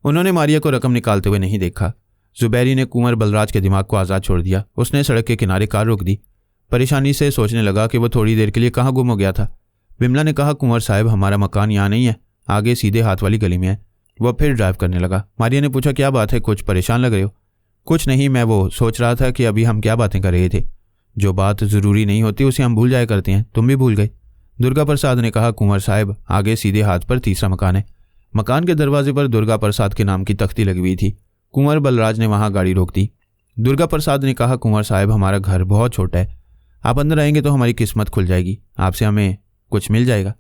उन्होंने मारिया को रकम निकालते हुए नहीं देखा। जुबैरी ने कुंवर बलराज के दिमाग को आज़ाद छोड़ दिया। उसने सड़क के किनारे कार रोक दी। परेशानी से सोचने लगा कि वो थोड़ी देर के लिए कहाँ गुम हो गया था। बिमला ने कहा, कुंवर साहब, हमारा मकान यहाँ नहीं है, आगे सीधे हाथ वाली गली में है। वह फिर ड्राइव करने लगा। मारिया ने पूछा, क्या बात है, कुछ परेशान लग रहे हो? कुछ नहीं, मैं वो सोच रहा था कि अभी हम क्या बातें कर रहे थे। जो बात ज़रूरी नहीं होती उसे हम भूल जाया करते हैं, तुम भी भूल गए। दुर्गा प्रसाद ने कहा, कुंवर साहब, आगे सीधे हाथ पर तीसरा मकान है। मकान के दरवाजे पर दुर्गा प्रसाद के नाम की तख्ती लगी हुई थी। कुंवर बलराज ने वहां गाड़ी रोक दी। दुर्गा प्रसाद ने कहा, कुंवर साहब, हमारा घर बहुत छोटा है, आप अंदर आएंगे तो हमारी किस्मत खुल जाएगी, आपसे हमें कुछ मिल जाएगा।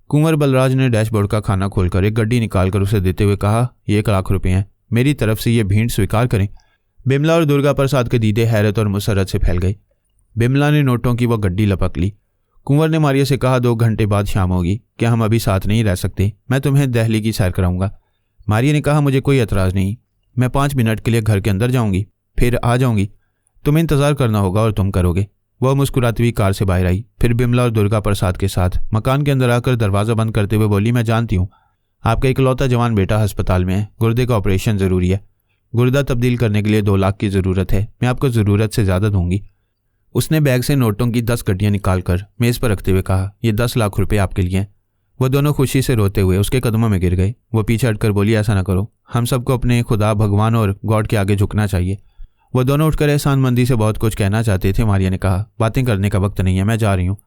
कुंवर बलराज ने डैशबोर्ड का खाना खोलकर एक गड्डी निकालकर उसे देते हुए कहा, ये 1 लाख रुपए हैं, मेरी तरफ से ये भेंट स्वीकार करें। बिमला और दुर्गा प्रसाद के दीदे हैरत और मुसरत से फैल गए। बिमला ने नोटों की वह गड्डी लपक ली। कुंवर ने मारिया से कहा, 2 घंटे बाद शाम होगी, क्या हम अभी साथ नहीं रह सकते? मैं तुम्हें दिल्ली की सैर कराऊंगा। मारिया ने कहा, मुझे कोई एतराज़ नहीं, मैं 5 मिनट के लिए घर के अंदर जाऊंगी, फिर आ जाऊंगी। तुम्हें इंतज़ार करना होगा और तुम करोगे। वह मुस्कुराती हुई कार से बाहर आई, फिर बिमला और दुर्गा प्रसाद के साथ मकान के अंदर आकर दरवाज़ा बंद करते हुए बोली, मैं जानती हूँ आपका इकलौता जवान बेटा अस्पताल में है, गुर्दे का ऑपरेशन ज़रूरी है, गुर्दा तब्दील करने के लिए 2 लाख की ज़रूरत है, मैं आपको ज़रूरत से ज़्यादा दूंगी। उसने बैग से नोटों की 10 गड्डियाँ निकालकर मेज़ पर रखते हुए कहा, ये 10 लाख रुपये आपके लिए हैं। वह दोनों खुशी से रोते हुए उसके कदमों में गिर गए। वह पीछे हटकर बोली, ऐसा ना करो, हम सबको अपने खुदा, भगवान और गॉड के आगे झुकना चाहिए। वह दोनों उठकर एहसानमंदी से बहुत कुछ कहना चाहते थे। मारिया ने कहा, बातें करने का वक्त नहीं है, मैं जा रही हूँ,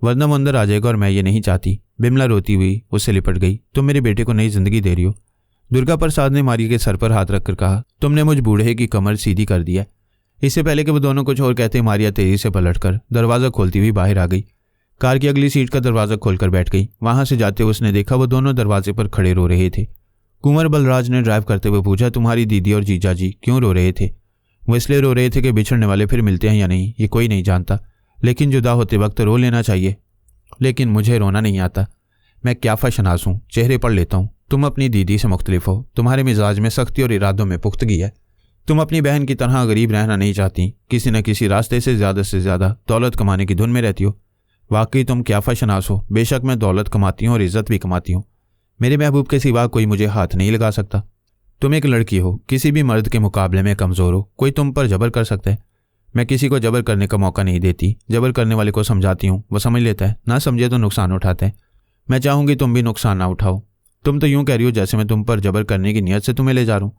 वरना वो अंदर आ जाएगा और मैं ये नहीं चाहती। बिमला रोती हुई उससे लिपट गई, तुम मेरे बेटे को नई जिंदगी दे रही हो। दुर्गा प्रसाद ने मारिया के सर पर हाथ रखकर कहा, तुमने मुझ बूढ़े की कमर सीधी कर दी है। इससे पहले कि वो दोनों कुछ और कहते, मारिया तेजी से पलटकर दरवाज़ा खोलती हुई बाहर आ गई। कार की अगली सीट का दरवाज़ा खोलकर बैठ गई। वहां से जाते हुए उसने देखा वो दोनों दरवाजे पर खड़े रो रहे थे। कुंवर बलराज ने ड्राइव करते हुए पूछा, तुम्हारी दीदी और जीजा जी क्यों रो रहे थे? वो इसलिए रो रहे थे कि बिछड़ने वाले फिर मिलते हैं या नहीं ये कोई नहीं जानता, लेकिन जुदा होते वक्त रो लेना चाहिए। लेकिन मुझे रोना नहीं आता, मैं क्याफा शनास हूँ, चेहरे पढ़ लेता हूँ। तुम अपनी दीदी से मुख्तलिफ हो, तुम्हारे मिजाज में सख्ती और इरादों में पुख्तगी है। तुम अपनी बहन की तरह गरीब रहना नहीं चाहती, किसी न किसी रास्ते से ज़्यादा दौलत कमाने की धुन में रहती हो। वाकई तुम क्याफा शनास हो। बेशक मैं दौलत कमाती हूँ और इज्जत भी कमाती हूँ, मेरे महबूब के सिवा कोई मुझे हाथ नहीं लगा सकता। तुम एक लड़की हो, किसी भी मर्द के मुकाबले में कमज़ोर हो, कोई तुम पर जबर कर सकता है। मैं किसी को जबर करने का मौका नहीं देती, जबर करने वाले को समझाती हूँ, वो समझ लेता है, ना समझे तो नुकसान उठाते हैं। मैं चाहूँगी तुम भी नुकसान ना उठाओ। तुम तो यूँ कह रही हो जैसे मैं तुम पर जबर करने की नीयत से तुम्हें ले जा रहा हूँ।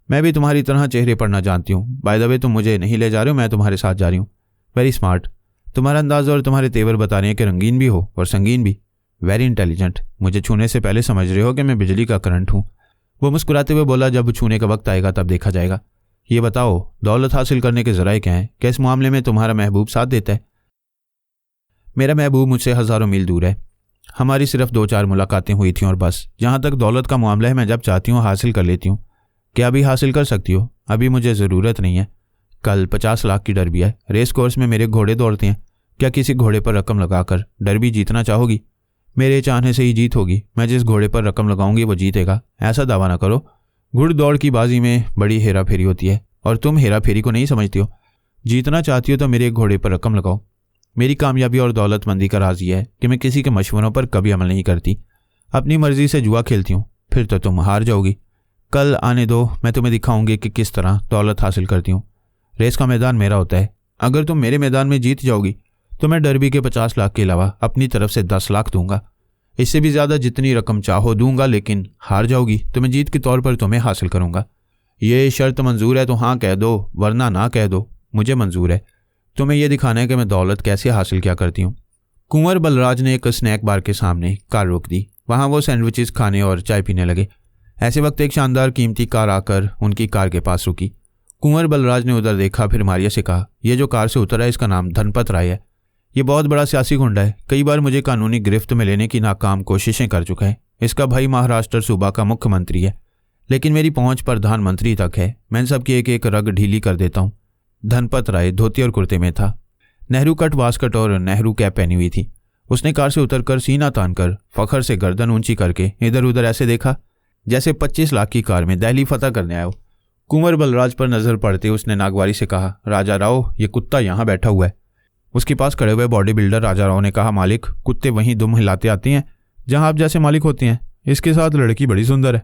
मैं भी तुम्हारी तरह चेहरे पढ़ना जानती हूँ। बाय द वे, तुम मुझे नहीं ले जा रहे हो, मैं तुम्हारे साथ जा रही हूँ। वेरी स्मार्ट, तुम्हारा अंदाज़ और तुम्हारे तेवर बता रहे हैं कि रंगीन भी हो और संगीन भी। वेरी इंटेलिजेंट, मुझे छूने से पहले समझ रहे हो कि मैं बिजली का करंट हूँ। वो मुस्कुराते हुए बोला, जब छूने का वक्त आएगा तब देखा जाएगा। ये बताओ, दौलत हासिल करने के ज़राए क्या हैं? क्या इस मामले में तुम्हारा महबूब साथ देता है? मेरा महबूब मुझसे हज़ारों मील दूर है। हमारी सिर्फ 2-4 मुलाकातें हुई थी और बस। जहाँ तक दौलत का मामला है, मैं जब चाहती हूँ हासिल कर लेती हूँ। क्या अभी हासिल कर सकती हो? अभी मुझे ज़रूरत नहीं है। कल 50 लाख की डरबी है, रेस कोर्स में मेरे घोड़े दौड़ते हैं। क्या किसी घोड़े पर रकम लगाकर डरबी जीतना चाहोगी? मेरे चाहने से ही जीत होगी। मैं जिस घोड़े पर रकम लगाऊंगी वो जीतेगा, ऐसा दावा ना करो। घुड़दौड़ की बाजी में बड़ी हेरा फेरी होती है और तुम हेरा फेरी को नहीं समझती हो। जीतना चाहती हो तो मेरे घोड़े पर रकम लगाओ। मेरी कामयाबी और दौलतमंदी का राज यह है कि मैं किसी के मशवरों पर कभी अमल नहीं करती, अपनी मर्जी से जुआ खेलती हूँ। फिर तो तुम हार जाओगी। कल आने दो, मैं तुम्हें दिखाऊंगी कि किस तरह दौलत हासिल करती हूँ। रेस का मैदान मेरा होता है। अगर तुम मेरे मैदान में जीत जाओगी तो मैं डरबी के 50 लाख के अलावा अपनी तरफ से 10 लाख दूंगा। इससे भी ज़्यादा जितनी रकम चाहो दूंगा, लेकिन हार जाओगी तो मैं जीत के तौर पर तुम्हें हासिल करूंगा। ये शर्त मंजूर है तो हाँ कह दो, वरना ना कह दो। मुझे मंजूर है। तुम्हें यह दिखाना है कि मैं दौलत कैसे हासिल क्या करती हूँ। कुंवर बलराज ने एक स्नैक बार के सामने कार रोक दी। वहाँ वो सैंडविचेस खाने और चाय पीने लगे। ऐसे वक्त एक शानदार कीमती कार आकर उनकी कार के पास रुकी। कुंवर बलराज ने उधर देखा, फिर मारिया से कहा, यह जो कार से उतरा है इसका नाम धनपत राय है। ये बहुत बड़ा सियासी गुंडा है, कई बार मुझे कानूनी गिरफ्त में लेने की नाकाम कोशिशें कर चुका है। इसका भाई महाराष्ट्र सूबा का मुख्यमंत्री है, लेकिन मेरी पहुंच प्रधानमंत्री तक है। मैं सबकी एक एक रग ढीली कर देता हूँ। धनपत राय धोती और कुर्ते में था, नेहरू कट वास्कट और नेहरू कैप पहनी हुई थी। उसने कार से उतरकर सीना तानकर फखर से गर्दन ऊंची करके इधर उधर ऐसे देखा जैसे 25 लाख की कार में दिल्ली फतह करने आया हो। कुंवर बलराज पर नजर पड़ते उसने नागवारी से कहा, राजा राव, ये कुत्ता यहाँ बैठा हुआ है। उसके पास खड़े हुए बॉडी बिल्डर राजा राव ने कहा, मालिक, कुत्ते वहीं दुम हिलाते आते हैं जहां आप जैसे मालिक होते हैं। इसके साथ लड़की बड़ी सुंदर है।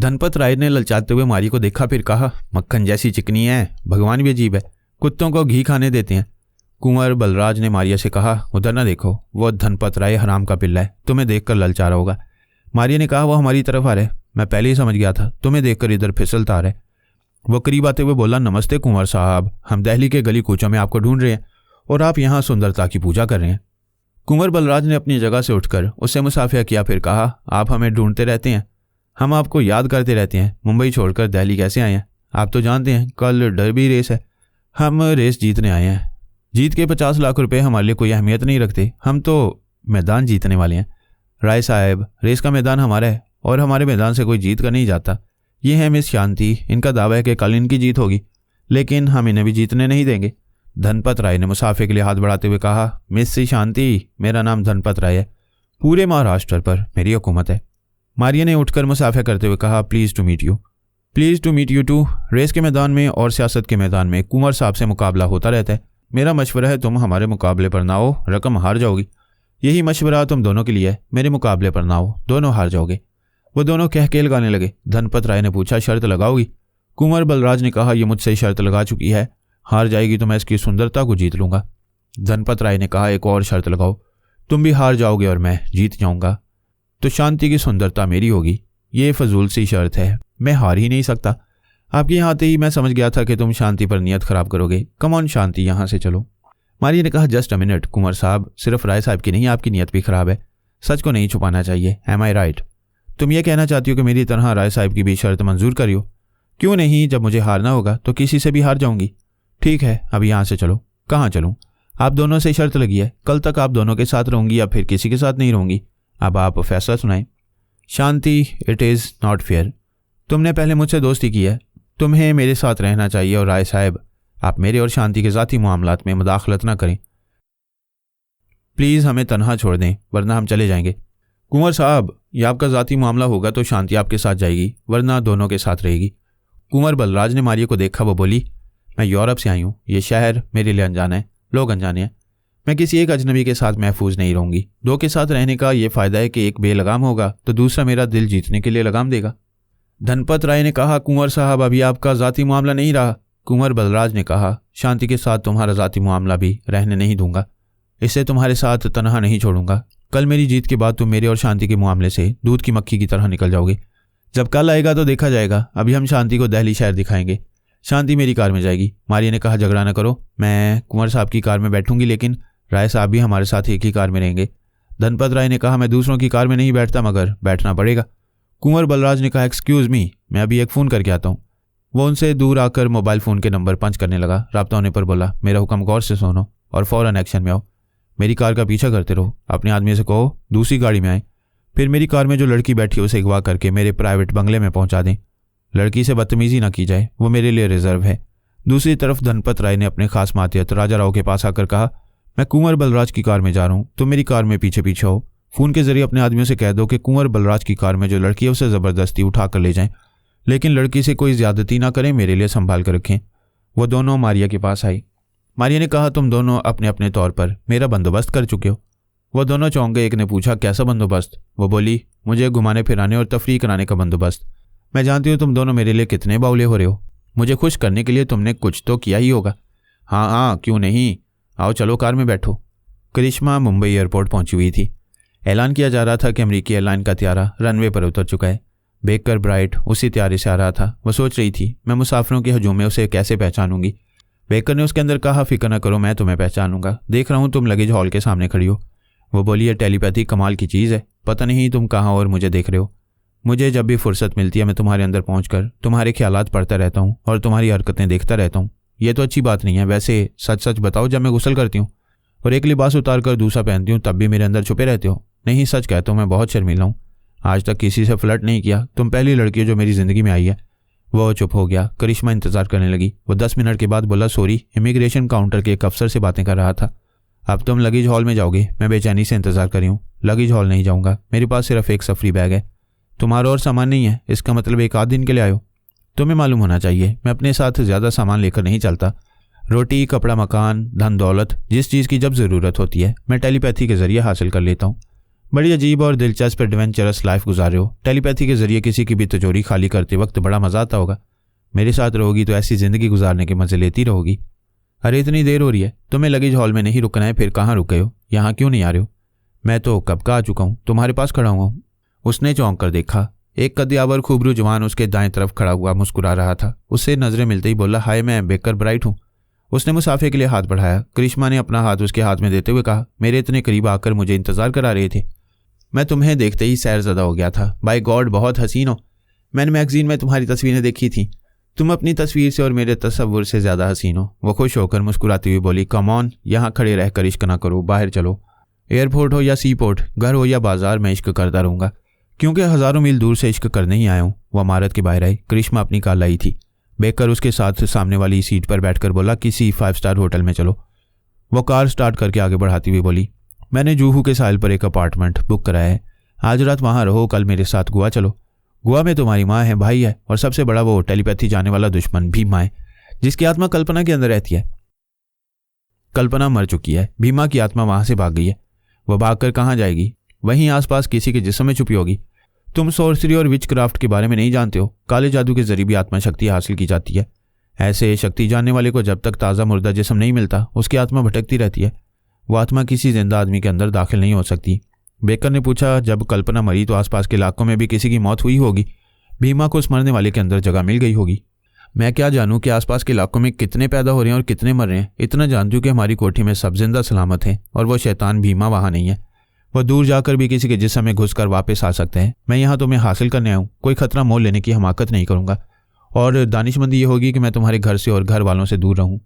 धनपत राय ने ललचाते हुए मारी को देखा, फिर कहा, मक्खन जैसी चिकनी है, भगवान भी अजीब है, कुत्तों को घी खाने देते हैं। कुंवर बलराज ने मारिया से कहा, उधर ना देखो, वो धनपत राय हराम का पिल्ला है, तुम्हें देखकर ललचा रहा होगा। मारिया ने कहा, वो हमारी तरफ आ रहा है, मैं पहले ही समझ गया था, तुम्हें देखकर इधर फिसलता आ रहा है। वो करीब आते हुए बोला, नमस्ते कुंवर साहब, हम दिल्ली के गली कूचों में आपको ढूंढ रहे हैं और आप यहाँ सुंदरता की पूजा कर रहे हैं। कुंवर बलराज ने अपनी जगह से उठकर उससे मुसाफिया किया, फिर कहा, आप हमें ढूंढते रहते हैं, हम आपको याद करते रहते हैं। मुंबई छोड़कर दिल्ली कैसे आए हैं? आप तो जानते हैं कल डरबी रेस है, हम रेस जीतने आए हैं। जीत के 50 लाख रुपए हमारे लिए कोई अहमियत नहीं रखते, हम तो मैदान जीतने वाले हैं। राय साहब, रेस का मैदान हमारा है और हमारे मैदान से कोई जीत कर नहीं जाता। ये है मिस शांति, इनका दावा है कि कल इनकी जीत होगी, लेकिन हम इन्हें भी जीतने नहीं देंगे। धनपत राय ने मुसाफे के लिए हाथ बढ़ाते हुए कहा, मिस सी शांति, मेरा नाम धनपत राय है। पूरे महाराष्ट्र पर मेरी हुकूमत है। मारिया ने उठकर मुसाफे करते हुए कहा, pleased to meet you. Pleased to meet you too. रेस के मैदान में और सियासत के मैदान में कुंवर साहब से मुकाबला होता रहता है। मेरा मशवरा है तुम हमारे मुकाबले पर ना हो, रकम हार जाओगी। यही मशवरा तुम दोनों के लिए है, मेरे मुकाबले पर ना हो, दोनों हार जाओगे। वो दोनों कह के लगाने लगे। धनपत राय ने पूछा, शर्त लगाओगी? कुंवर बलराज ने कहा, यह मुझसे शर्त लगा चुकी है, हार जाएगी तो मैं इसकी सुंदरता को जीत लूंगा। धनपत राय ने कहा, एक और शर्त लगाओ, तुम भी हार जाओगे और मैं जीत जाऊंगा तो शांति की सुंदरता मेरी होगी। ये फजूल सी शर्त है, मैं हार ही नहीं सकता। आपके यहाँ आते ही मैं समझ गया था कि तुम शांति पर नियत खराब करोगे। कम ऑन शांति, यहाँ से चलो। मारिया ने कहा, जस्ट अ मिनट कुंवर साहब, सिर्फ राय साहब की नहीं आपकी नीयत भी खराब है। सच को नहीं छुपाना चाहिए। एम आई राइट? तुम ये कहना चाहती हो कि मेरी तरह राय साहब की भी शर्त मंजूर करियो? क्यों नहीं, जब मुझे हारना होगा तो किसी से भी हार जाऊंगी। ठीक है, अब यहाँ से चलो। कहाँ चलूँ? आप दोनों से शर्त लगी है, कल तक आप दोनों के साथ रहूंगी या फिर किसी के साथ नहीं रहूंगी। अब आप फैसला सुनाएं। शांति, इट इज़ नॉट फेयर। तुमने पहले मुझसे दोस्ती की है, तुम्हें मेरे साथ रहना चाहिए। और राय साहब, आप मेरे और शांति के ज़ाती मामलात में मुदाखलत ना करें। प्लीज़ हमें तनहा छोड़ दें, वरना हम चले जाएंगे। कुंवर साहब, यह आपका ज़ाती मामला होगा तो शांति आपके साथ जाएगी, वरना दोनों के साथ रहेगी। कुंवर बलराज ने मारिया को देखा। वो बोली, मैं यूरोप से आई हूँ, ये शहर मेरे लिए अनजाना है, लोग अनजाने हैं। मैं किसी एक अजनबी के साथ महफूज नहीं रहूंगी। दो के साथ रहने का ये फ़ायदा है कि एक बेलगाम होगा तो दूसरा मेरा दिल जीतने के लिए लगाम देगा। धनपत राय ने कहा, कुंवर साहब, अभी आपका ज़ाती मामला नहीं रहा। कुंवर बलराज ने कहा, शांति के साथ तुम्हारा ज़ाती मामला भी रहने नहीं दूंगा, इससे तुम्हारे साथ तनहा नहीं छोड़ूंगा। कल मेरी जीत के बाद तुम मेरे और शांति के मामले से दूध की मक्खी की तरह निकल जाओगे। जब कल आएगा तो देखा जाएगा। अभी हम शांति को दहली शहर दिखाएंगे। शांति मेरी कार में जाएगी। मारिया ने कहा, झगड़ा न करो, मैं कुंवर साहब की कार में बैठूंगी, लेकिन राय साहब भी हमारे साथ एक ही कार में रहेंगे। धनपत राय ने कहा, मैं दूसरों की कार में नहीं बैठता, मगर बैठना पड़ेगा। कुंवर बलराज ने कहा, एक्सक्यूज़ मी, मैं अभी एक फ़ोन करके आता हूँ। वो उनसे दूर आकर मोबाइल फ़ोन के नंबर पंच करने लगा। राब्ता होने पर बोला, मेरा हुक्म गौर से सुनो और फ़ौरन एक्शन में आओ। मेरी कार का पीछा करते रहो। अपने आदमी से कहो दूसरी गाड़ी में आए, फिर मेरी कार में जो लड़की बैठी है उसे अगवा करके मेरे प्राइवेट बंगले में पहुंचा दें। लड़की से बदतमीजी ना की जाए, वो मेरे लिए रिजर्व है। दूसरी तरफ धनपत राय ने अपने खास मातियत राजा राव के पास आकर कहा, मैं कुंवर बलराज की कार में जा रहा हूँ, तुम मेरी कार में पीछे पीछे हो। फ़ोन के जरिए अपने आदमियों से कह दो कि कुंवर बलराज की कार में जो लड़की है उसे ज़बरदस्ती उठा कर ले जाएं, लेकिन लड़की से कोई ज़्यादती ना करें, मेरे लिए संभाल कर रखें। वो दोनों मारिया के पास आई। मारिया ने कहा, तुम दोनों अपने अपने तौर पर मेरा बंदोबस्त कर चुके हो। वो दोनों चौंक गए। एक ने पूछा, कैसा बंदोबस्त? वो बोली, मुझे घुमाने फिराने और तफरीह कराने का बंदोबस्त। मैं जानती हूँ तुम दोनों मेरे लिए कितने बावले हो रहे हो। मुझे खुश करने के लिए तुमने कुछ तो किया ही होगा। हाँ हाँ, क्यों नहीं, आओ चलो कार में बैठो। करिश्मा मुंबई एयरपोर्ट पहुंची हुई थी। ऐलान किया जा रहा था कि अमेरिकी एयरलाइन का त्यारा रनवे पर उतर चुका है। बेकर ब्राइट उसी त्यारे से आ रहा था। वो सोच रही थी, मैं मुसाफिरों के हजूम में उसे कैसे पहचानूंगी। बेकर ने उसके अंदर कहा, फिक्र न करो, मैं तुम्हें पहचानूंगा। देख रहा हूँ तुम लगेज हॉल के सामने खड़ी हो। वो बोली, ये टेलीपैथी कमाल की चीज़ है, पता नहीं तुम कहाँ और मुझे देख रहे हो। मुझे जब भी फुर्सत मिलती है मैं तुम्हारे अंदर पहुंचकर तुम्हारे ख्यालात पढ़ता रहता हूँ और तुम्हारी हरकतें देखता रहता हूँ। ये तो अच्छी बात नहीं है। वैसे सच सच बताओ, जब मैं गुस्ल करती हूँ और एक लिबास उतार कर दूसरा पहनती हूँ तब भी मेरे अंदर छुपे रहते हो? नहीं, सच कहता हूँ, मैं बहुत शर्मीला हूँ। आज तक किसी से फ्लर्ट नहीं किया, तुम पहली लड़की हो जो मेरी ज़िंदगी में आई है। वो चुप हो गया। करिश्मा इंतज़ार करने लगी। वो 10 मिनट के बाद बोला, सॉरी, इमिग्रेशन काउंटर के एक अफसर से बातें कर रहा था। अब तुम लगेज हॉल में जाओगे? मैं बेचैनी से इंतज़ार कर रही हूँ। लगेज हॉल नहीं जाऊँगा, मेरे पास सिर्फ एक सफरी बैग है। तुम्हारा और सामान नहीं है? इसका मतलब एक आध दिन के लिए आयो। तुम्हें मालूम होना चाहिए मैं अपने साथ ज़्यादा सामान लेकर नहीं चलता। रोटी, कपड़ा, मकान, धन दौलत, जिस चीज़ की जब ज़रूरत होती है मैं टेलीपैथी के ज़रिए हासिल कर लेता हूँ। बड़ी अजीब और दिलचस्प एडवेंचरस लाइफ गुजार रहे हो। टेलीपैथी के ज़रिए किसी की भी तिजोरी खाली करते वक्त बड़ा मज़ा आता होगा। मेरे साथ रहोगी तो ऐसी ज़िंदगी गुजारने के मज़े लेती रहोगी। अरे इतनी देर हो रही है, तुम्हें लगेज हॉल में नहीं रुकना है, फिर कहाँ रुके हो? यहाँ क्यों नहीं आ रहे हो? मैं तो कब का आ चुका हूँ, तुम्हारे पास खड़ा हुआ हूँ। उसने चौंक कर देखा। एक कद्यावर खूबरू जवान उसके दाएं तरफ खड़ा हुआ मुस्कुरा रहा था। उससे नजरें मिलते ही बोला, हाय, मैं बेकर ब्राइट हूँ। उसने मुसाफे के लिए हाथ बढ़ाया। करिश्मा ने अपना हाथ उसके हाथ में देते हुए कहा, मेरे इतने करीब आकर मुझे इंतजार करा रहे थे। मैं तुम्हें देखते ही सैरज़दा हो गया था। बाय गॉड, बहुत हसीन हो। मैंने मैगजीन में तुम्हारी तस्वीरें देखी थी। तुम अपनी तस्वीर से और मेरे तस्वुर से ज़्यादा हसीन हो। वो खुश होकर मुस्कुराती हुई बोली, कम ऑन, यहाँ खड़े रहकर इश्क ना करो, बाहर चलो। एयरपोर्ट हो या सी पोर्ट, घर हो या बाजार, मैं इश्क करता रहूँगा, क्योंकि हज़ारों मील दूर से इश्क करने ही आया हूँ। वो इमारत के बाहर आई। करिश्मा अपनी कार लाई थी। बेकर उसके साथ सामने वाली सीट पर बैठकर बोला, किसी 5 स्टार होटल में चलो। वो कार स्टार्ट करके आगे बढ़ाती हुई बोली, मैंने जूहू के साहिल पर एक अपार्टमेंट बुक कराया है, आज रात वहाँ रहो, कल मेरे साथ गोवा चलो। गोवा में तुम्हारी माँ है, भाई है और सबसे बड़ा वो टेलीपैथी जाने वाला दुश्मन भीमा है, जिसकी आत्मा कल्पना के अंदर रहती है। कल्पना मर चुकी है, भीमा की आत्मा वहां से भाग गई है। वह भागकर कहाँ जाएगी? वहीं आसपास किसी के जिस्म में छुपी होगी। तुम सोर्सरी और विच क्राफ्ट के बारे में नहीं जानते हो। काले जादू के जरिए भी आत्मा शक्ति हासिल की जाती है। ऐसे शक्ति जानने वाले को जब तक ताज़ा मुर्दा जिस्म नहीं मिलता उसकी आत्मा भटकती रहती है। वो आत्मा किसी जिंदा आदमी के अंदर दाखिल नहीं हो सकती। बेकर ने पूछा, जब कल्पना मरी तो आसपास के इलाकों में भी किसी की मौत हुई होगी। भीमा को उस मरने वाले के अंदर जगह मिल गई होगी। मैं क्या जानूं कि आसपास के इलाकों में कितने पैदा हो रहे हैं और कितने मर रहे हैं। इतना जानती हूँ कि हमारी कोठी में सब जिंदा सलामत हैं और वो शैतान भीमा वहाँ नहीं है। वह दूर जाकर भी किसी के जिस्म में घुसकर वापस आ सकते हैं। मैं यहाँ तुम्हें हासिल करने आया हूँ, कोई खतरा मोल लेने की हमाकत नहीं करूँगा और दानिशमंदी ये होगी कि मैं तुम्हारे घर से और घर वालों से दूर रहूँ।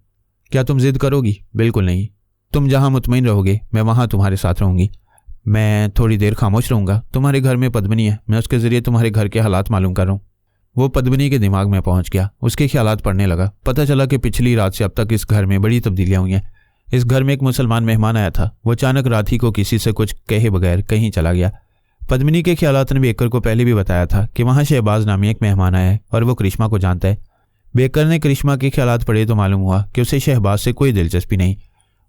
क्या तुम जिद करोगी? बिल्कुल नहीं। तुम जहाँ मुतमईन रहोगे मैं वहाँ तुम्हारे साथ रहूँगी। मैं थोड़ी देर खामोश रहूँगा। तुम्हारे घर में पद्मिनी है, मैं उसके ज़रिए तुम्हारे घर के हालात मालूम कर रहा हूँ। वो पद्मिनी के दिमाग में पहुंच गया। उसके ख्यालात पढ़ने लगा। पता चला कि पिछली रात से अब तक इस घर में बड़ी तब्दीलियां हुई हैं। इस घर में एक मुसलमान मेहमान आया था। वो अचानक रात ही को किसी से कुछ कहे बगैर कहीं चला गया। पद्मिनी के ख्यालात ने बेकर को पहले भी बताया था कि वहाँ शहबाज नामी एक मेहमान आया है और वो करिश्मा को जानता है। बेकर ने करिश्मा के ख्यालात पढ़े तो मालूम हुआ कि उसे शहबाज से कोई दिलचस्पी नहीं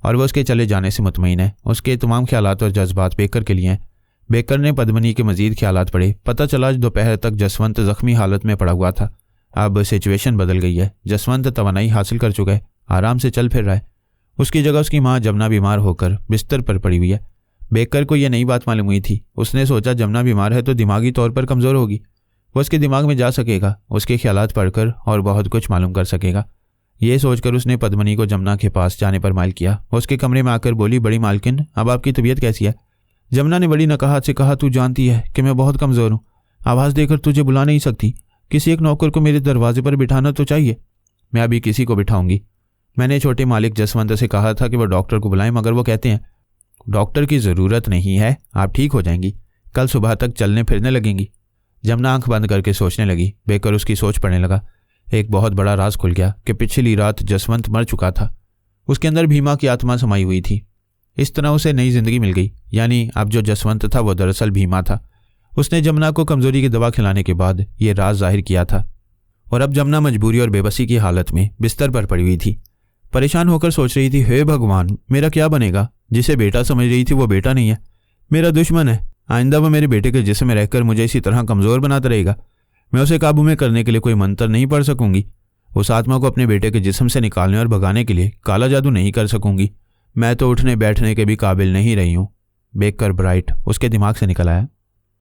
और वह उसके चले जाने से मुतमईन है। उसके तमाम ख्यालात और जज्बात बेकर के लिए हैं। बेकर ने पद्मिनी के मजीद ख्यालात पढ़े। पता चला दोपहर तक जसवंत जख्मी हालत में पड़ा हुआ था। अब सिचुएशन बदल गई है। जसवंत तवानाई हासिल कर चुका है, आराम से चल फिर रहा है। उसकी जगह उसकी माँ जमुना बीमार होकर बिस्तर पर पड़ी हुई है। बेकर को यह नई बात मालूम हुई थी। उसने सोचा जमुना बीमार है तो दिमागी तौर पर कमज़ोर होगी, वो उसके दिमाग में जा सकेगा, उसके ख्यालात पढ़कर और बहुत कुछ मालूम कर सकेगा। ये सोचकर उसने पद्मिनी को जमुना के पास जाने पर माइल किया। उसके कमरे में आकर बोली, बड़ी मालकिन, अब आपकी तबीयत कैसी है? जमुना ने बड़ी नकाहत से कहा, तू जानती है कि मैं बहुत कमज़ोर हूँ, आवाज़ देकर तुझे बुला नहीं सकती। किसी एक नौकर को मेरे दरवाजे पर बिठाना तो चाहिए। मैं अभी किसी को बिठाऊंगी। मैंने छोटे मालिक जसवंत से कहा था कि वह डॉक्टर को बुलाएं, मगर वो कहते हैं डॉक्टर की ज़रूरत नहीं है, आप ठीक हो जाएंगी, कल सुबह तक चलने फिरने लगेंगी। जमुना आंख बंद करके सोचने लगी। बेकर उसकी सोच पड़ने लगा। एक बहुत बड़ा राज खुल गया कि पिछली रात जसवंत मर चुका था। उसके अंदर भीमा की आत्मा समाई हुई थी। इस तरह उसे नई जिंदगी मिल गई। यानी अब जो जसवंत था वो दरअसल भीमा था। उसने जमुना को कमजोरी की दवा खिलाने के बाद ये राज जाहिर किया था और अब जमुना मजबूरी और बेबसी की हालत में बिस्तर पर पड़ी हुई थी। परेशान होकर सोच रही थी, हे भगवान, मेरा क्या बनेगा? जिसे बेटा समझ रही थी वो बेटा नहीं है, मेरा दुश्मन है। आइंदा वो मेरे बेटे के जिस्म में रहकर मुझे इसी तरह कमज़ोर बनाता रहेगा। मैं उसे काबू में करने के लिए कोई मंत्र नहीं पढ़ सकूंगी। उस आत्मा को अपने बेटे के जिस्म से निकालने और भगाने के लिए काला जादू नहीं कर सकूंगी। मैं तो उठने बैठने के भी काबिल नहीं रही हूँ। बेकर ब्राइट उसके दिमाग से निकल आया।